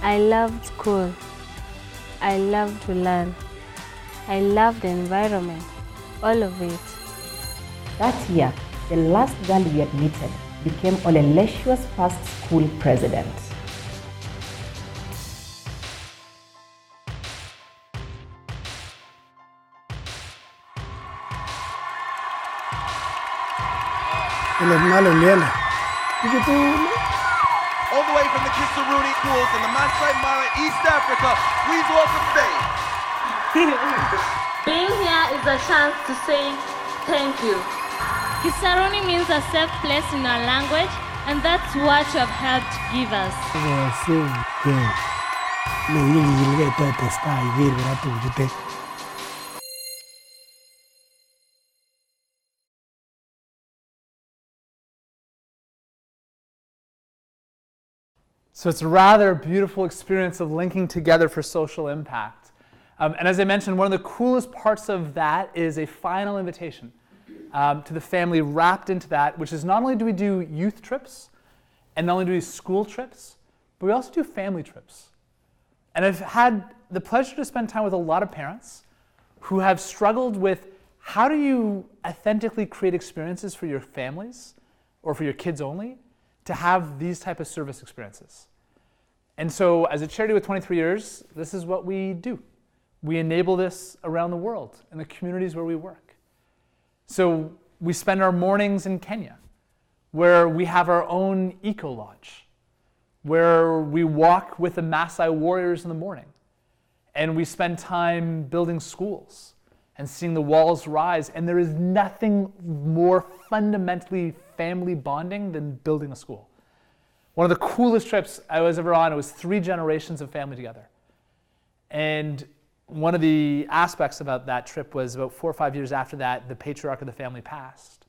I loved school. I loved to learn. I loved the environment, all of it. That year, the last girl we admitted became Oleleshua's first school president. All the way from the Kisaruni schools in the Masai Mara, East Africa, please welcome Faye. Being here is a chance to say thank you. Kisaruni means a safe place in our language, and that's what you have helped give us. So it's a rather beautiful experience of linking together for social impact. And as I mentioned, one of the coolest parts of that is a final invitation to the family wrapped into that, which is not only do we do youth trips, and not only do we do school trips, but we also do family trips. And I've had the pleasure to spend time with a lot of parents who have struggled with how do you authentically create experiences for your families, or for your kids only, to have these type of service experiences. And so as a charity with 23 years, this is what we do. We enable this around the world in the communities where we work. So we spend our mornings in Kenya, where we have our own eco-lodge, where we walk with the Maasai warriors in the morning, and we spend time building schools and seeing the walls rise. And there is nothing more fundamentally family bonding than building a school. One of the coolest trips I was ever on, it was 3 generations of family together. And one of the aspects about that trip was about 4 or 5 years after that, the patriarch of the family passed.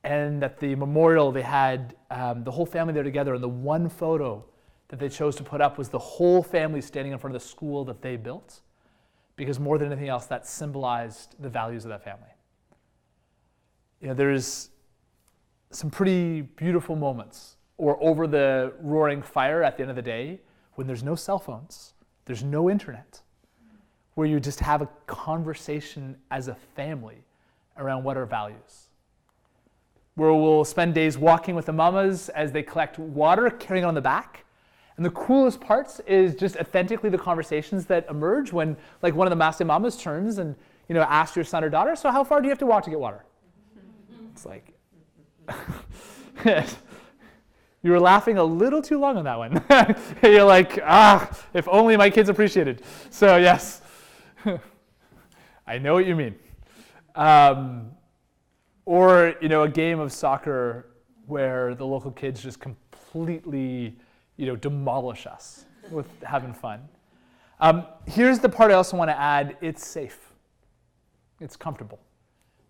And at the memorial, they had the whole family there together, and the one photo that they chose to put up was the whole family standing in front of the school that they built, because more than anything else, that symbolized the values of that family. You know, there's some pretty beautiful moments, or over the roaring fire at the end of the day, when there's no cell phones, there's no internet, where you just have a conversation as a family around what are values. Where we'll spend days walking with the mamas as they collect water, carrying it on the back. And the coolest parts is just authentically the conversations that emerge when, like, one of the Maasai mamas turns and, you know, asks your son or daughter, so how far do you have to walk to get water? It's like, you were laughing a little too long on that one. You're like, if only my kids appreciated. So yes, I know what you mean. Or, you know, a game of soccer where the local kids just completely, you know, demolish us with having fun. Here's the part I also want to add. It's safe. It's comfortable.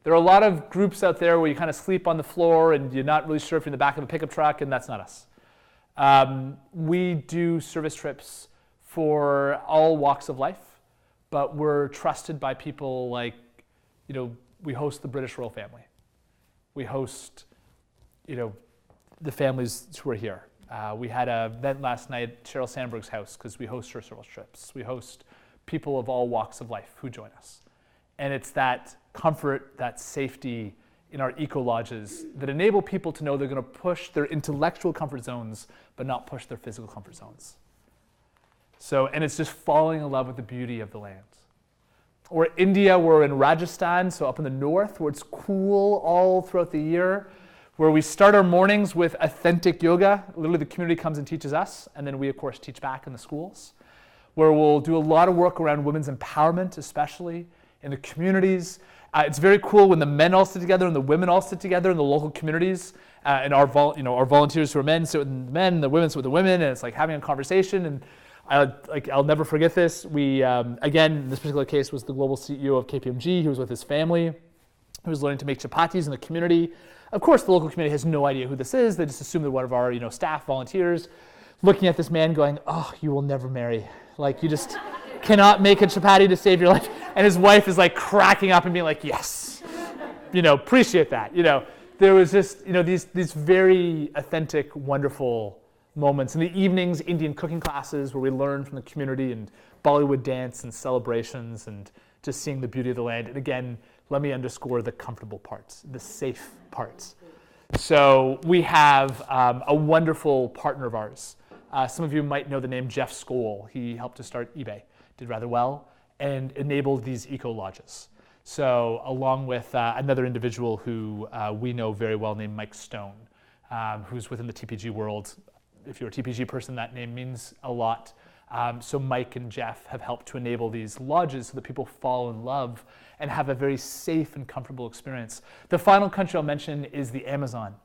There are a lot of groups out there where you kind of sleep on the floor and you're not really sure if you're in the back of a pickup truck, and that's not us. We do service trips for all walks of life, but we're trusted by people like, you know, we host the British royal family. We host, you know, the families who are here. We had an event last night at Sheryl Sandberg's house because we host her several trips. We host people of all walks of life who join us. And it's that comfort, that safety in our eco-lodges that enable people to know they're going to push their intellectual comfort zones but not push their physical comfort zones. So, and it's just falling in love with the beauty of the land. Or India, we're in Rajasthan, so up in the north, where it's cool all throughout the year, where we start our mornings with authentic yoga. Literally the community comes and teaches us, and then we of course teach back in the schools, where we'll do a lot of work around women's empowerment, especially in the communities. It's very cool when the men all sit together and the women all sit together in the local communities, and our volunteers who are men sit with the men, the women sit with the women, and it's like having a conversation. And I'll never forget this. We, again, in this particular case, was the global CEO of KPMG. He was with his family. He was learning to make chapatis in the community. Of course, the local community has no idea who this is. They just assume that one of our staff volunteers, looking at this man going, "Oh, you will never marry. Like, you just cannot make a chapati to save your life." And his wife is like cracking up and being like, "Yes, appreciate that." There was just, these very authentic, wonderful moments. In the evenings, Indian cooking classes where we learn from the community, and Bollywood dance and celebrations, and just seeing the beauty of the land. And again, let me underscore the comfortable parts, the safe parts. So we have a wonderful partner of ours. Some of you might know the name Jeff Skoll. He helped to start eBay, did rather well, and enabled these eco-lodges. So along with another individual who we know very well named Mike Stone, who's within the TPG world. If you're a TPG person, that name means a lot. So Mike and Jeff have helped to enable these lodges so that people fall in love and have a very safe and comfortable experience. The final country I'll mention is the Amazon,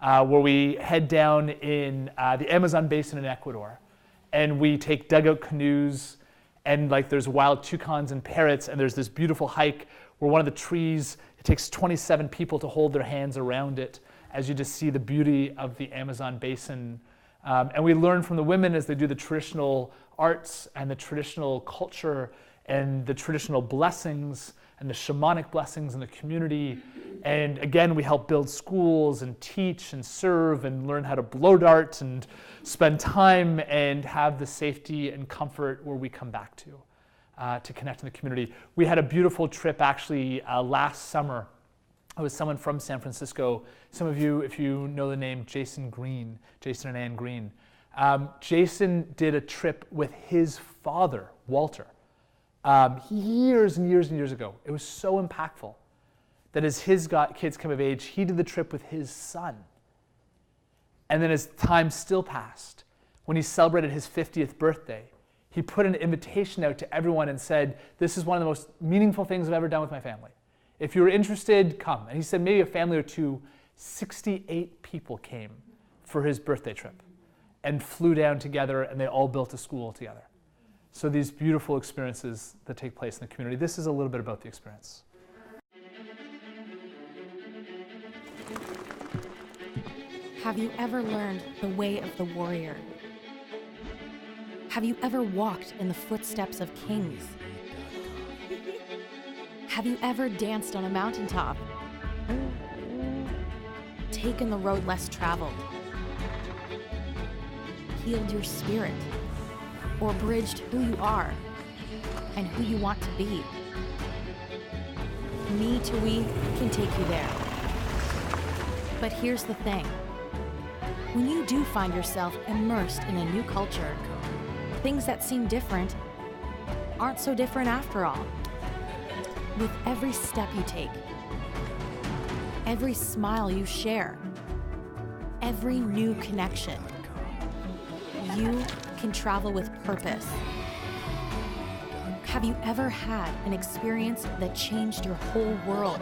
where we head down in the Amazon basin in Ecuador, and we take dugout canoes, and there's wild toucans and parrots, and there's this beautiful hike where one of the trees, it takes 27 people to hold their hands around it as you just see the beauty of the Amazon basin. And we learn from the women as they do the traditional arts and the traditional culture and the traditional blessings and the shamanic blessings in the community. And again, we help build schools and teach and serve and learn how to blow dart and spend time and have the safety and comfort where we come back to connect in the community. We had a beautiful trip actually last summer. It was someone from San Francisco. Some of you, if you know the name Jason and Ann Green. Jason did a trip with his father, Walter, years and years and years ago. It was so impactful that as his kids come of age, he did the trip with his son. And then as time still passed, when he celebrated his 50th birthday, he put an invitation out to everyone and said, "This is one of the most meaningful things I've ever done with my family. If you're interested, come." And he said maybe a family or two, 68 people came for his birthday trip and flew down together, and they all built a school together. So these beautiful experiences that take place in the community. This is a little bit about the experience. Have you ever learned the way of the warrior? Have you ever walked in the footsteps of kings? Have you ever danced on a mountaintop? Taken the road less traveled? Healed your spirit? Or bridged who you are and who you want to be? Me to We can take you there. But here's the thing. When you do find yourself immersed in a new culture, things that seem different aren't so different after all. With every step you take, every smile you share, every new connection, you can travel with purpose. Have you ever had an experience that changed your whole world?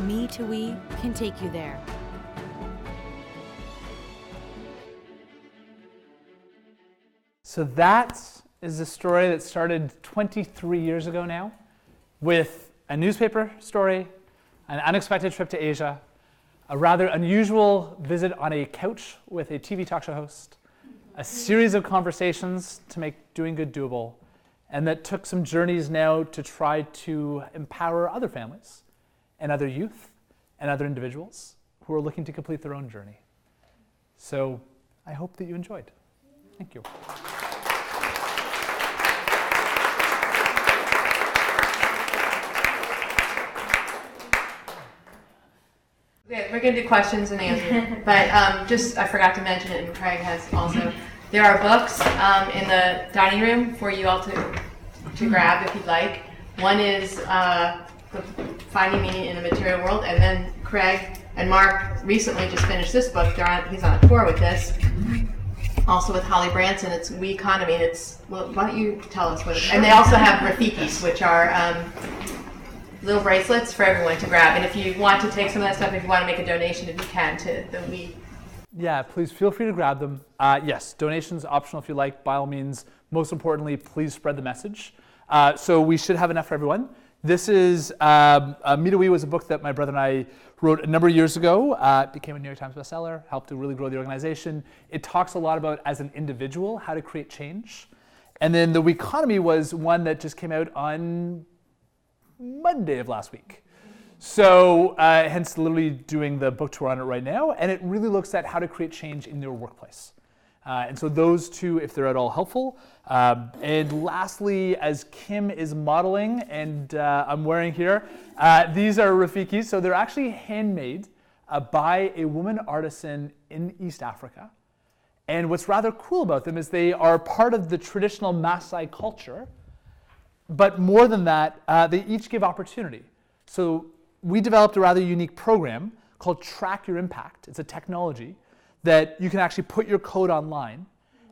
Me to We can take you there. So that is a story that started 23 years ago now with a newspaper story, an unexpected trip to Asia, a rather unusual visit on a couch with a TV talk show host, a series of conversations to make doing good doable, and that took some journeys now to try to empower other families and other youth and other individuals who are looking to complete their own journey. So I hope that you enjoyed. Thank you. Okay, we're going to do questions and answers, but I forgot to mention it, and Craig has also. There are books in the dining room for you all to grab if you'd like. One is Finding Meaning in a Material World, and then Craig and Mark recently just finished this book. He's on a tour with this, also with Holly Branson. It's We Economy, and why don't you tell us what it is? And they also have Rafikis, which are little bracelets for everyone to grab. And if you want to take some of that stuff, if you want to make a donation, if you can, to the We. Yeah, please feel free to grab them. Yes, donations optional if you like, by all means. Most importantly, please spread the message. So we should have enough for everyone. This is, Meet a We was a book that my brother and I wrote a number of years ago. It became a New York Times bestseller, helped to really grow the organization. It talks a lot about, as an individual, how to create change. And then the We Economy was one that just came out on Monday of last week. So hence literally doing the book tour on it right now. And it really looks at how to create change in your workplace. And so those two, if they're at all helpful. And lastly, as Kim is modeling, and I'm wearing here, these are Rafikis. So they're actually handmade by a woman artisan in East Africa. And what's rather cool about them is they are part of the traditional Maasai culture. But more than that, they each give opportunity. So we developed a rather unique program called Track Your Impact. It's a technology that you can actually put your code online,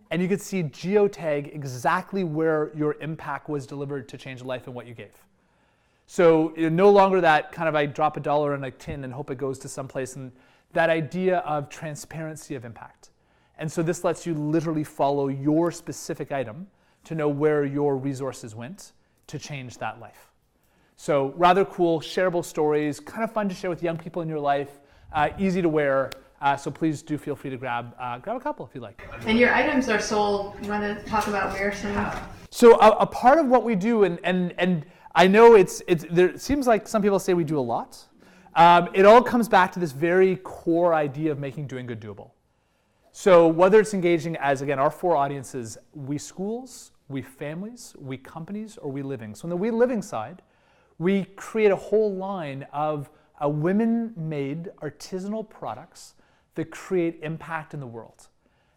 and you can see geotag exactly where your impact was delivered to change a life and what you gave. So no longer that kind of I drop $1 in a tin and hope it goes to someplace, and that idea of transparency of impact. And so this lets you literally follow your specific item to know where your resources went to change that life. So rather cool, shareable stories, kind of fun to share with young people in your life, easy to wear. So please do feel free to grab a couple if you like. And your items are sold. You want to talk about where some? So a part of what we do, and I know it seems like some people say we do a lot. It all comes back to this very core idea of making doing good doable. So whether it's engaging as, again, our 4 audiences, we schools, we families, we companies, or we living. So on the we living side, we create a whole line of women-made artisanal products that create impact in the world.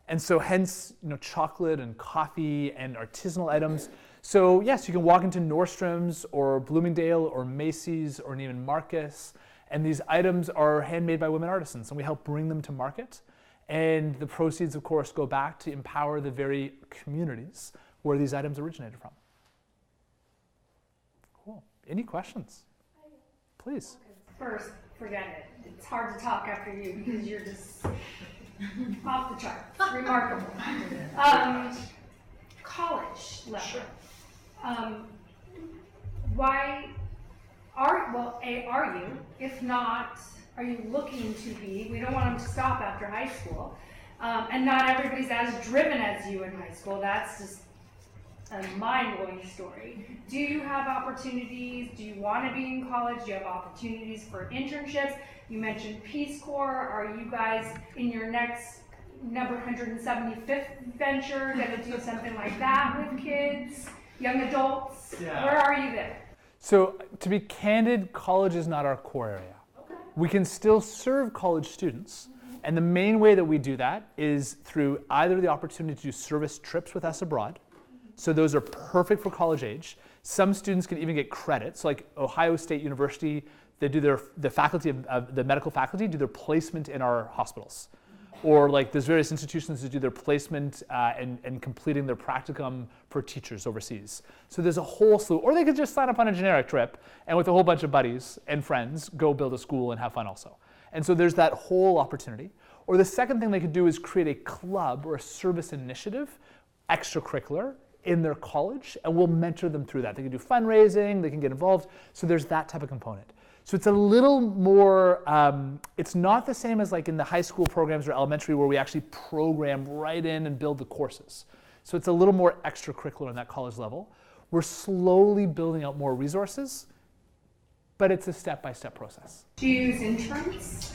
And so hence, chocolate and coffee and artisanal items. So yes, you can walk into Nordstrom's or Bloomingdale or Macy's or Neiman Marcus, and these items are handmade by women artisans, and we help bring them to market. And the proceeds, of course, go back to empower the very communities where these items originated from. Cool. Any questions? Please. First, forget it. It's hard to talk after you because you're just off the charts. Remarkable. College level. Sure. Why are you? If not, are you looking to be? We don't want them to stop after high school. And not everybody's as driven as you in high school. That's just a mind-blowing story. Do you have opportunities? Do you want to be in college? Do you have opportunities for internships? You mentioned Peace Corps. Are you guys in your next number 175th venture going to do something like that with kids, young adults? Yeah. Where are you there? So to be candid, college is not our core area. Okay. We can still serve college students. And the main way that we do that is through either the opportunity to do service trips with us abroad. So those are perfect for college age. Some students can even get credit. So like Ohio State University, they do the faculty of the medical faculty do their placement in our hospitals. Or like there's various institutions that do their placement and completing their practicum for teachers overseas. So there's a whole slew. Or they could just sign up on a generic trip and with a whole bunch of buddies and friends, go build a school and have fun also. And so there's that whole opportunity. Or the second thing they could do is create a club or a service initiative, extracurricular, in their college, and we'll mentor them through that. They can do fundraising, they can get involved. So there's that type of component. So it's a little more, it's not the same as like in the high school programs or elementary where we actually program right in and build the courses. So it's a little more extracurricular on that college level. We're slowly building out more resources, but it's a step-by-step process. Do you use interns?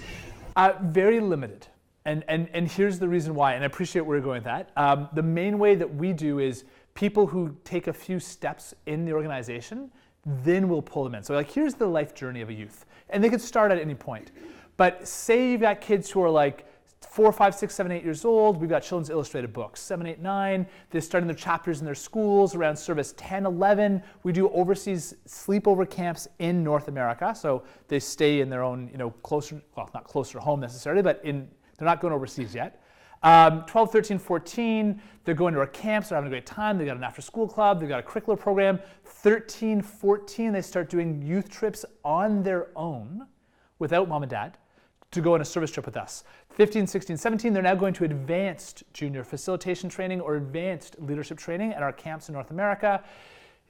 Very limited. And here's the reason why, and I appreciate where you're going with that. The main way that we do is people who take a few steps in the organization, then we'll pull them in. So like, here's the life journey of a youth. And they could start at any point. But say you've got kids who are like 4, 5, 6, 7, 8 years old. We've got children's illustrated books, 7, 8, 9. They're starting their chapters in their schools around service 10, 11. We do overseas sleepover camps in North America. So they stay in their own, closer, well, not closer to home necessarily, but they're not going overseas yet. 12, 13, 14, they're going to our camps, they're having a great time, they've got an after-school club, they've got a curricular program. 13, 14, they start doing youth trips on their own without mom and dad to go on a service trip with us. 15, 16, 17, they're now going to advanced junior facilitation training or advanced leadership training at our camps in North America.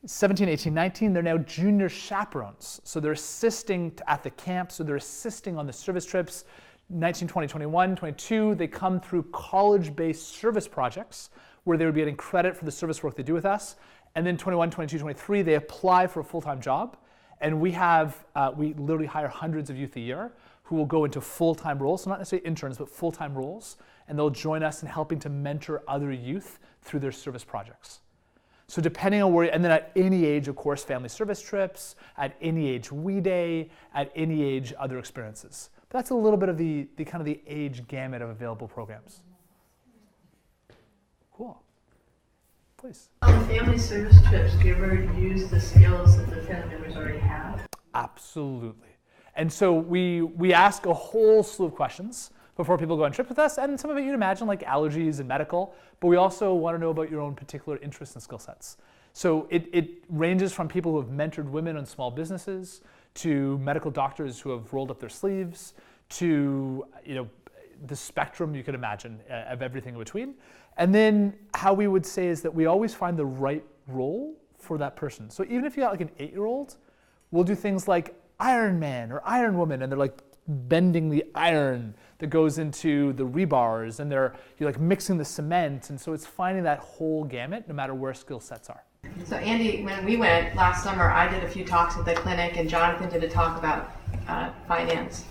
17, 18, 19, they're now junior chaperones. So they're assisting at the camp, so they're assisting on the service trips. 19, 20, 21, 22, they come through college-based service projects where they would be getting credit for the service work they do with us. And then 21, 22, 23, they apply for a full-time job. And we literally hire hundreds of youth a year who will go into full-time roles, so not necessarily interns, but full-time roles. And they'll join us in helping to mentor other youth through their service projects. So depending on where, and then at any age, of course, family service trips, at any age, We Day, at any age, other experiences. That's a little bit of the kind of the age gamut of available programs. Cool. Please. On family service trips, do you ever use the skills that the family members already have? Absolutely. And so we ask a whole slew of questions before people go on trips with us, and some of it you'd imagine like allergies and medical, but we also want to know about your own particular interests and skill sets. So it ranges from people who have mentored women on small businesses, to medical doctors who have rolled up their sleeves, to the spectrum you could imagine of everything in between. And then how we would say is that we always find the right role for that person. So even if you got like an 8-year-old, we'll do things like Iron Man or Iron Woman, and they're like bending the iron that goes into the rebars, and you're like mixing the cement, and so it's finding that whole gamut no matter where skill sets are. So Andy, when we went last summer, I did a few talks at the clinic, and Jonathan did a talk about finance,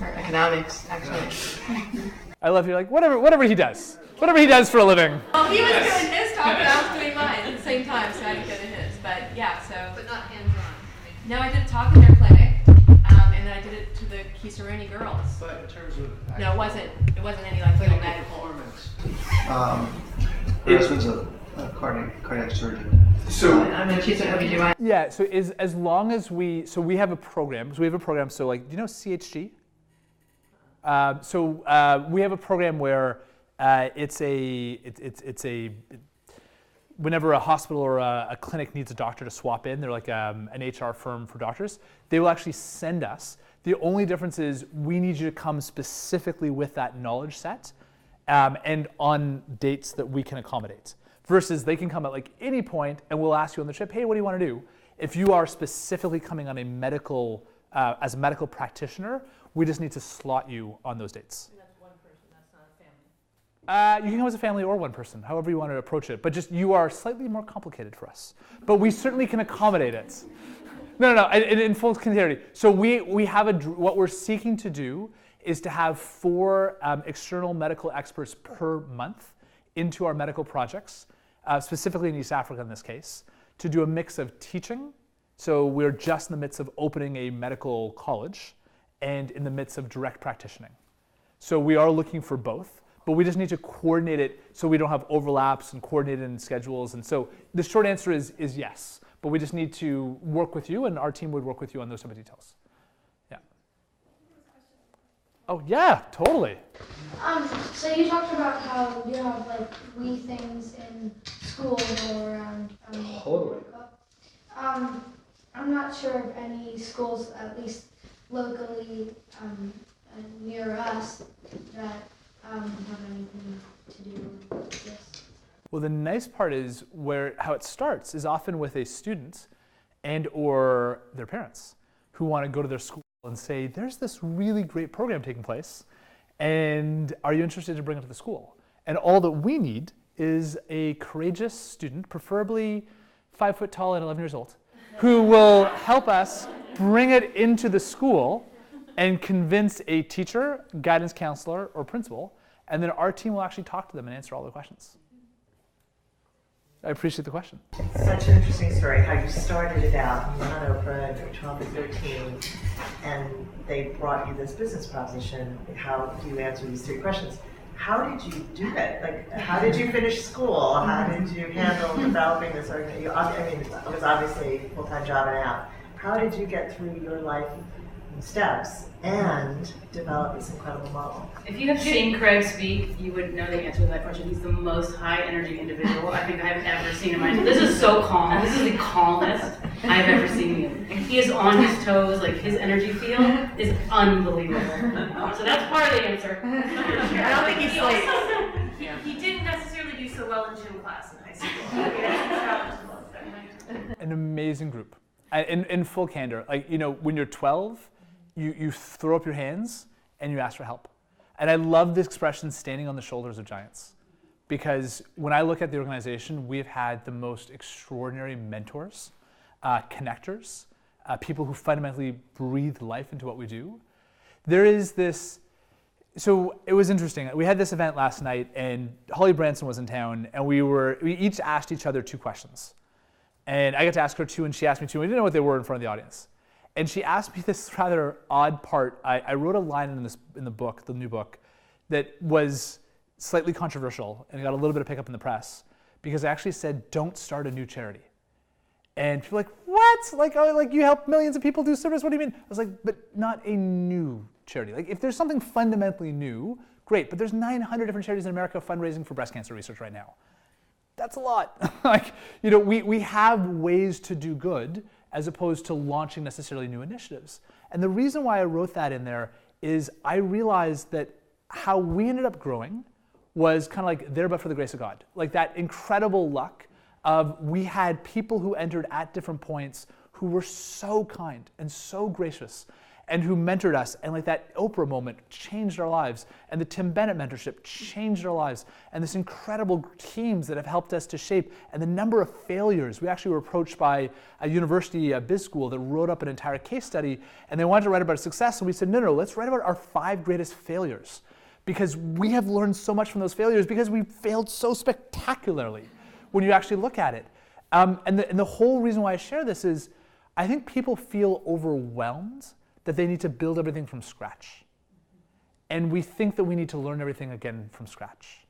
or economics, actually. I love you, like, whatever he does for a living. Well, he was doing his talk, and I was doing mine at the same time, so I didn't go to his, but yeah, so. But not hands-on. No, I did a talk in their clinic, and then I did it to the Kielburger girls. But in terms of... No, it wasn't any like real medical. Performance. Her husband's a cardiac surgeon. So she's an OB/GYN. Yeah. So as long as we have a program. So we have a program. So like, do you know CHG? We have a program where whenever a hospital or a clinic needs a doctor to swap in, they're like an HR firm for doctors. They will actually send us. The only difference is we need you to come specifically with that knowledge set, and on dates that we can accommodate. Versus they can come at like any point and we'll ask you on the trip, hey, what do you want to do? If you are specifically coming on a medical, as a medical practitioner, we just need to slot you on those dates. And that's one person, that's not a family. You can come as a family or one person, however you want to approach it. But just you are slightly more complicated for us. But we certainly can accommodate it. No, in full clarity. So we have what we're seeking to do is to have 4 external medical experts per month into our medical projects, specifically in East Africa in this case, to do a mix of teaching. So we're just in the midst of opening a medical college and in the midst of direct practicing. So we are looking for both, but we just need to coordinate it so we don't have overlaps and coordinate it in schedules. And so the short answer is yes, but we just need to work with you, and our team would work with you on those type of details. Yeah. Oh yeah, totally. So you talked about how you have like wee things in school or around. Totally. I'm not sure of any schools, at least locally near us, that have anything to do with this. Well, the nice part is how it starts is often with a student and or their parents who want to go to their school and say, there's this really great program taking place, and are you interested to bring it to the school? And all that we need is a courageous student, preferably 5 foot tall and 11 years old, who will help us bring it into the school and convince a teacher, guidance counselor, or principal, and then our team will actually talk to them and answer all the questions. I appreciate the question. Such an interesting story, how you started it out, you went on Oprah at 12 or 13, and they brought you this business proposition, how do you answer these 3 questions? How did you do that? Like, how did you finish school? How did you handle developing this organization? I mean, it was obviously a full-time job and a half. How did you get through your life steps and develop this incredible model? If you have seen Craig speak, you would know the answer to that question. He's the most high-energy individual I think I've ever seen in my life. This is so calm. This is the calmest I've ever seen him. He is on his toes. Like, his energy field is unbelievable. So that's part of the answer. I don't think he's late. He didn't necessarily do so well in gym class in high school. An amazing group. In full candor, like, you know, when you're 12, you throw up your hands and you ask for help. And I love this expression, standing on the shoulders of giants. Because when I look at the organization, we've had the most extraordinary mentors, connectors, people who fundamentally breathe life into what we do. There is this, so it was interesting. We had this event last night and Holly Branson was in town and we each asked each other 2 questions. And I got to ask her 2 and she asked me 2. We didn't know what they were in front of the audience. And she asked me this rather odd part. I wrote a line in the book, the new book, that was slightly controversial and got a little bit of pickup in the press because I actually said, don't start a new charity. And people were like, what? Like, oh, like you help millions of people do service? What do you mean? I was like, but not a new charity. Like, if there's something fundamentally new, great. But there's 900 different charities in America fundraising for breast cancer research right now. That's a lot. Like, you know, we have ways to do good as opposed to launching necessarily new initiatives. And the reason why I wrote that in there is I realized that how we ended up growing was kind of like there but for the grace of God. Like that incredible luck of we had people who entered at different points who were so kind and so gracious and who mentored us, and like that Oprah moment changed our lives, and the Tim Bennett mentorship changed our lives, and this incredible teams that have helped us to shape, and the number of failures. We actually were approached by a university, a biz school, that wrote up an entire case study, and they wanted to write about success, and we said, no, let's write about our 5 greatest failures, because we have learned so much from those failures, because we failed so spectacularly when you actually look at it. And the whole reason why I share this is, I think people feel overwhelmed that they need to build everything from scratch. And we think that we need to learn everything again from scratch.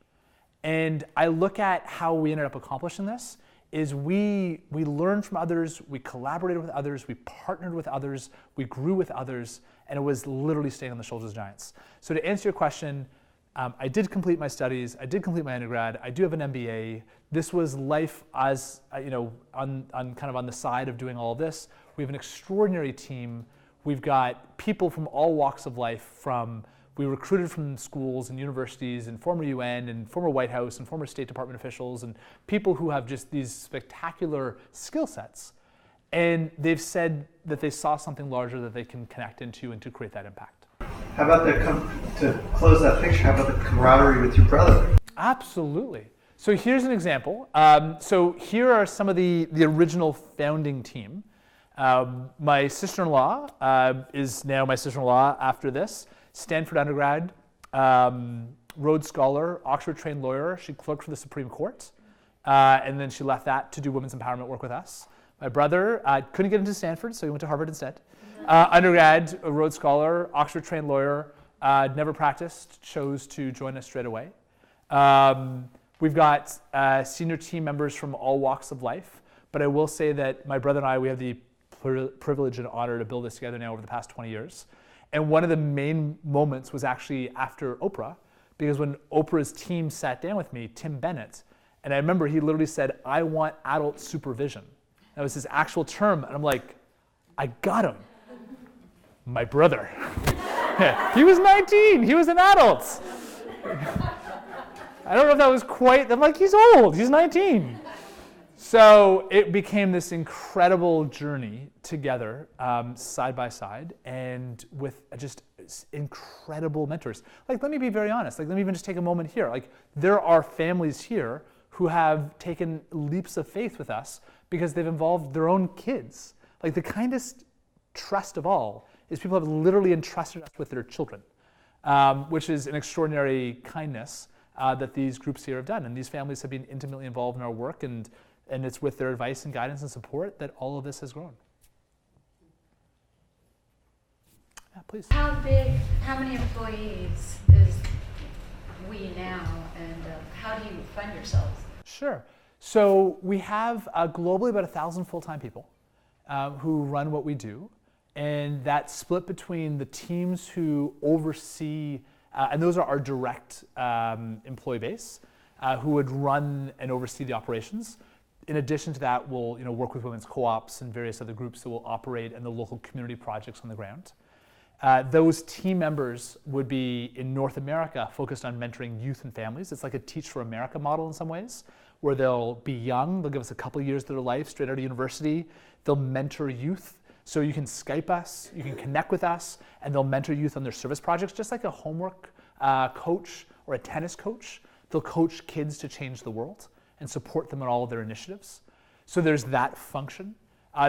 And I look at how we ended up accomplishing this is we learned from others, we collaborated with others, we partnered with others, we grew with others, and it was literally staying on the shoulders of giants. So to answer your question, I did complete my studies, I did complete my undergrad, I do have an MBA. This was life as, you know, on kind of on the side of doing all of this. We have an extraordinary team. We've got people from all walks of life, we recruited from schools and universities and former UN and former White House and former State Department officials and people who have just these spectacular skill sets. And they've said that they saw something larger that they can connect into and to create that impact. How about to close that picture, how about the camaraderie with your brother? Absolutely. So here's an example. So here are some of the original founding team. My sister-in-law is now my sister-in-law after this. Stanford undergrad, Rhodes Scholar, Oxford-trained lawyer. She clerked for the Supreme Court, and then she left that to do women's empowerment work with us. My brother couldn't get into Stanford, so he went to Harvard instead. Undergrad, a Rhodes Scholar, Oxford-trained lawyer, never practiced, chose to join us straight away. We've got senior team members from all walks of life, but I will say that my brother and I, we have the privilege and honor to build this together now over the past 20 years. And one of the main moments was actually after Oprah, because when Oprah's team sat down with me, Tim Bennett, and I remember he literally said, I want adult supervision. That was his actual term, and I'm like, I got him. My brother. He was 19, he was an adult. I don't know if that was quite, I'm like, he's old, he's 19. So it became this incredible journey together, side by side, and with just incredible mentors. Like, let me be very honest. Like, let me even just take a moment here. Like, there are families here who have taken leaps of faith with us because they've involved their own kids. Like, the kindest trust of all is people have literally entrusted us with their children, which is an extraordinary kindness that these groups here have done. And these families have been intimately involved in our work, and it's with their advice and guidance and support that all of this has grown. Yeah, please. How many employees is We now, and how do you fund yourselves? Sure. So we have globally about 1,000 full-time people who run what we do, and that's split between the teams who oversee, and those are our direct employee base, who would run and oversee the operations. In addition to that, we'll work with women's co-ops and various other groups that will operate in the local community projects on the ground. Those team members would be in North America focused on mentoring youth and families. It's like a Teach for America model in some ways, where they'll be young, they'll give us a couple of years of their life straight out of university, they'll mentor youth. So you can Skype us, you can connect with us, and they'll mentor youth on their service projects, just like a homework coach or a tennis coach. They'll coach kids to change the world and support them in all of their initiatives. So there's that function.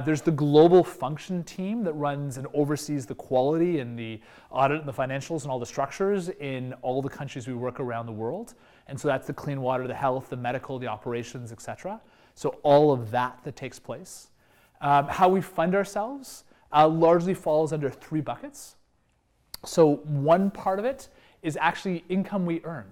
There's the global function team that runs and oversees the quality and the audit and the financials and all the structures in all the countries we work around the world. And so that's the clean water, the health, the medical, the operations, etc. So all of that takes place. How we fund ourselves largely falls under 3 buckets. So one part of it is actually income we earn.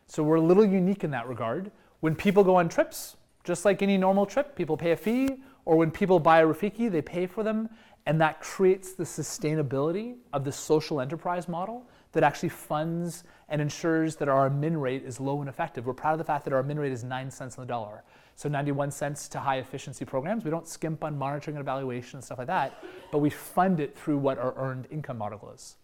So we're a little unique in that regard. When people go on trips, just like any normal trip, people pay a fee, or when people buy a Rafiki, they pay for them, and that creates the sustainability of the social enterprise model that actually funds and ensures that our min rate is low and effective. We're proud of the fact that our min rate is 9 cents on the dollar. So 91 cents to high efficiency programs. We don't skimp on monitoring and evaluation and stuff like that, but we fund it through what our earned income model is.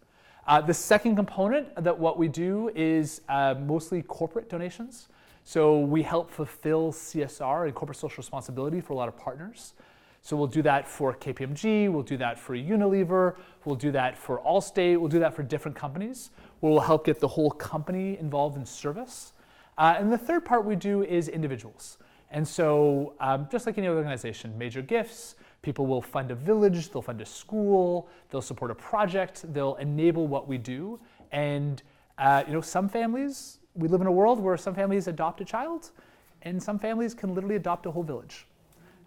The second component that what we do is mostly corporate donations. So we help fulfill CSR and corporate social responsibility for a lot of partners. So we'll do that for KPMG, we'll do that for Unilever, we'll do that for Allstate, we'll do that for different companies, where we'll help get the whole company involved in service. And the third part we do is individuals. And so just like any other organization, major gifts, people will fund a village, they'll fund a school, they'll support a project, they'll enable what we do. And some families, we live in a world where some families adopt a child, and some families can literally adopt a whole village.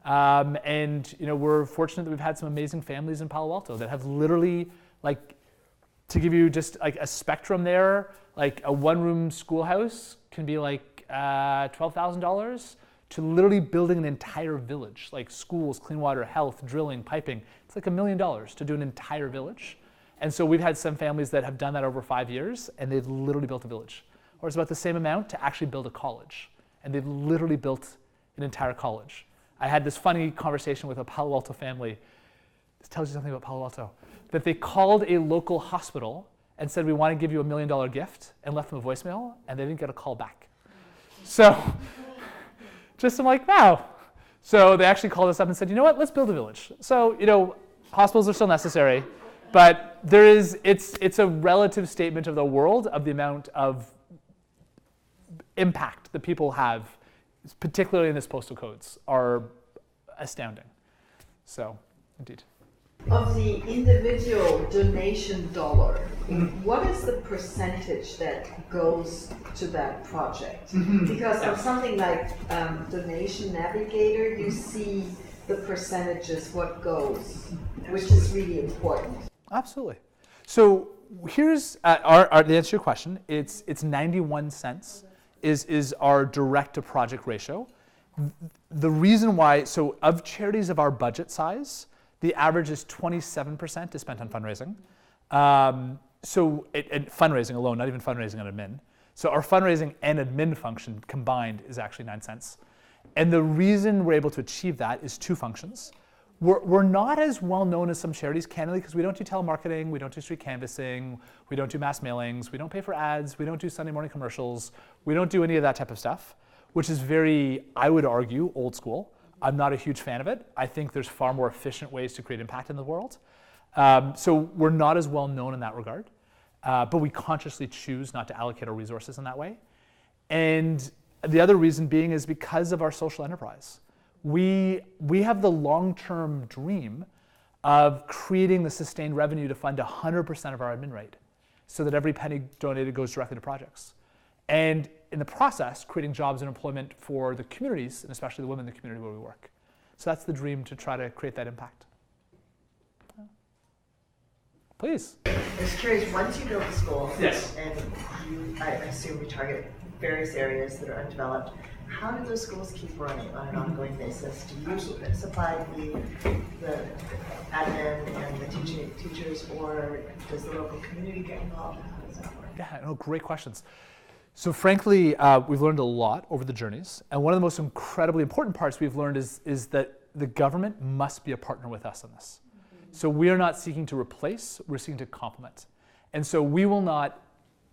We're fortunate that we've had some amazing families in Palo Alto that have literally, to give you just like a spectrum there, like a one-room schoolhouse can be like $12,000 to literally building an entire village, like schools, clean water, health, drilling, piping. It's like $1 million to do an entire village. And so we've had some families that have done that over 5 years, and they've literally built a village. Or it's about the same amount to actually build a college. And they've literally built an entire college. I had this funny conversation with a Palo Alto family. This tells you something about Palo Alto. That they called a local hospital and said, we want to give you $1 million gift, and left them a voicemail, and they didn't get a call back. So I'm like, wow. So they actually called us up and said, you know what, let's build a village. So, hospitals are still necessary, but it's a relative statement of the world of the amount of impact that people have, particularly in this postal codes, are astounding. So, indeed. Of the individual donation dollar, what is the percentage that goes to that project? Because of something like Donation Navigator, you see the percentages, what goes, which is really important. Absolutely. So here's the answer to your question. It's 91 cents is our direct to project ratio. The reason why, so of charities of our budget size, the average is 27% is spent on fundraising. And fundraising alone, not even fundraising on admin. So our fundraising and admin function combined is actually 9 cents. And the reason we're able to achieve that is 2 functions. We're not as well known as some charities, candidly, because we don't do telemarketing, we don't do street canvassing, we don't do mass mailings, we don't pay for ads, we don't do Sunday morning commercials, we don't do any of that type of stuff, which is very, I would argue, old school. I'm not a huge fan of it. I think there's far more efficient ways to create impact in the world. So we're not as well known in that regard, but we consciously choose not to allocate our resources in that way. And the other reason being is because of our social enterprise. We have the long-term dream of creating the sustained revenue to fund 100% of our admin rate so that every penny donated goes directly to projects. And in the process, creating jobs and employment for the communities, and especially the women in the community where we work. So that's the dream, to try to create that impact. Please. I was curious, once you build the school, yes, and I assume you target various areas that are undeveloped, how do those schools keep running on an ongoing basis? Do you supply the admin and the teachers, or does the local community get involved? How does that work? Yeah, no, great questions. So frankly, we've learned a lot over the journeys, and one of the most incredibly important parts we've learned is that the government must be a partner with us on this. So we are not seeking to replace, we're seeking to complement. And so we will not,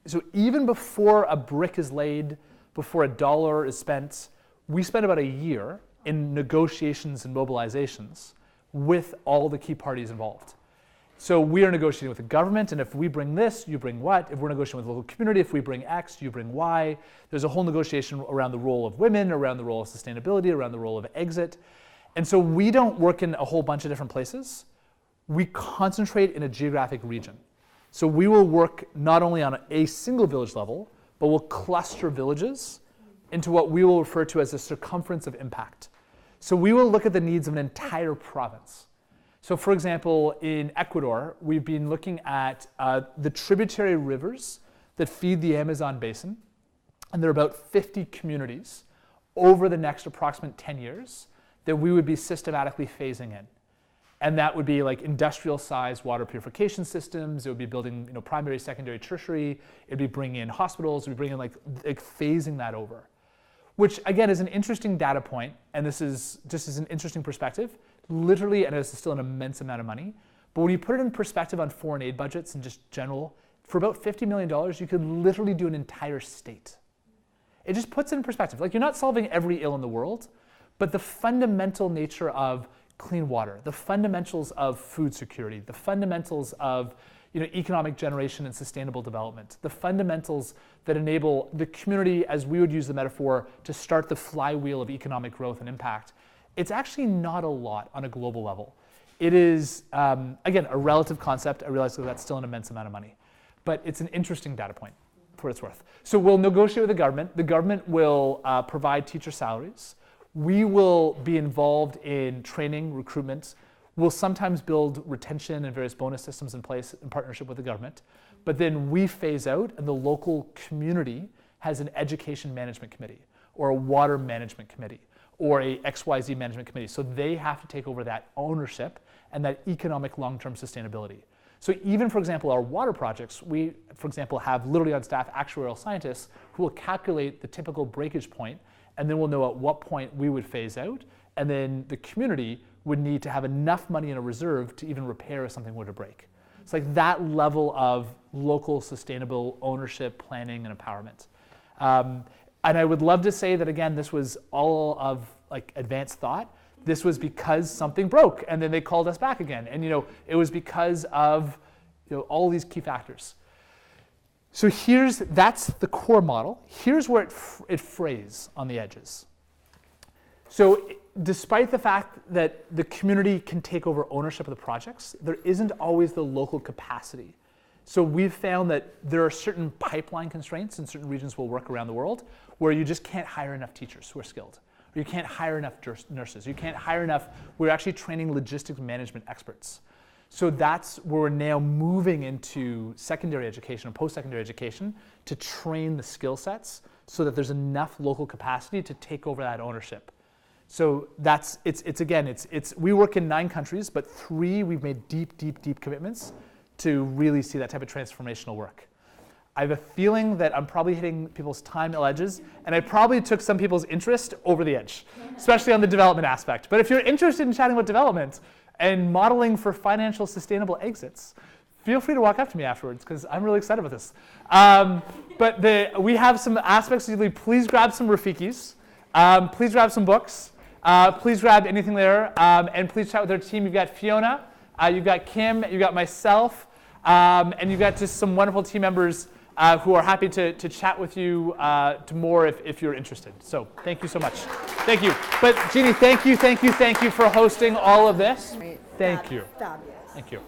so even before a brick is laid, before $1 is spent, we spend about a year in negotiations and mobilizations with all the key parties involved. So we are negotiating with the government, and if we bring this, you bring what? If we're negotiating with the local community, if we bring X, you bring Y. There's a whole negotiation around the role of women, around the role of sustainability, around the role of exit. And so we don't work in a whole bunch of different places. We concentrate in a geographic region. So we will work not only on a single village level, but we'll cluster villages into what we will refer to as a circumference of impact. So we will look at the needs of an entire province. So for example, in Ecuador, we've been looking at the tributary rivers that feed the Amazon basin, and there are about 50 communities over the next approximate 10 years that we would be systematically phasing in. And that would be like industrial sized water purification systems. It would be building, primary, secondary, tertiary. It'd be bringing in hospitals. It'd be bringing like phasing that over, which again is an interesting data point. And this is just as an interesting perspective, literally, and this is still an immense amount of money. But when you put it in perspective on foreign aid budgets and just general, for about $50 million, you could literally do an entire state. It just puts it in perspective. Like, you're not solving every ill in the world, but the fundamental nature of clean water, the fundamentals of food security, the fundamentals of economic generation and sustainable development, the fundamentals that enable the community, as we would use the metaphor, to start the flywheel of economic growth and impact. It's actually not a lot on a global level. It is, again, a relative concept. I realize that that's still an immense amount of money, but it's an interesting data point for what it's worth. So we'll negotiate with the government. The government will provide teacher salaries. We will be involved in training, recruitment. We'll sometimes build retention and various bonus systems in place in partnership with the government. But then we phase out, and the local community has an education management committee, or a water management committee, or a XYZ management committee. So they have to take over that ownership and that economic long-term sustainability. So even, for example, our water projects, we, for example, have literally on staff actuarial scientists who will calculate the typical breakage point, and then we'll know at what point we would phase out, and then the community would need to have enough money in a reserve to even repair if something were to break. It's like that level of local sustainable ownership, planning, and empowerment. And I would love to say that, again, this was all of like advanced thought. This was because something broke, and then they called us back again. And it was because of all these key factors. So that's the core model. Here's where it frays on the edges. So despite the fact that the community can take over ownership of the projects, there isn't always the local capacity. So we've found that there are certain pipeline constraints in certain regions we'll work around the world where you just can't hire enough teachers who are skilled. Or you can't hire enough nurses. You can't hire enough. We're actually training logistics management experts. So that's where we're now moving into secondary education and post-secondary education to train the skill sets so that there's enough local capacity to take over that ownership. So we work in 9 countries, but 3 we've made deep commitments to really see that type of transformational work. I have a feeling that I'm probably hitting people's time edges, and I probably took some people's interest over the edge, especially on the development aspect. But if you're interested in chatting about development and modeling for financial sustainable exits, feel free to walk up to me afterwards, because I'm really excited about this. But we have some aspects. Please grab some Rafikis. Please grab some books. Please grab anything there. And please chat with our team. You've got Fiona, you've got Kim, you've got myself, and you've got just some wonderful team members who are happy to chat with you to more if you're interested. So thank you so much. Thank you. But Jeannie, thank you for hosting all of this. Thank you. Fabulous. Thank you.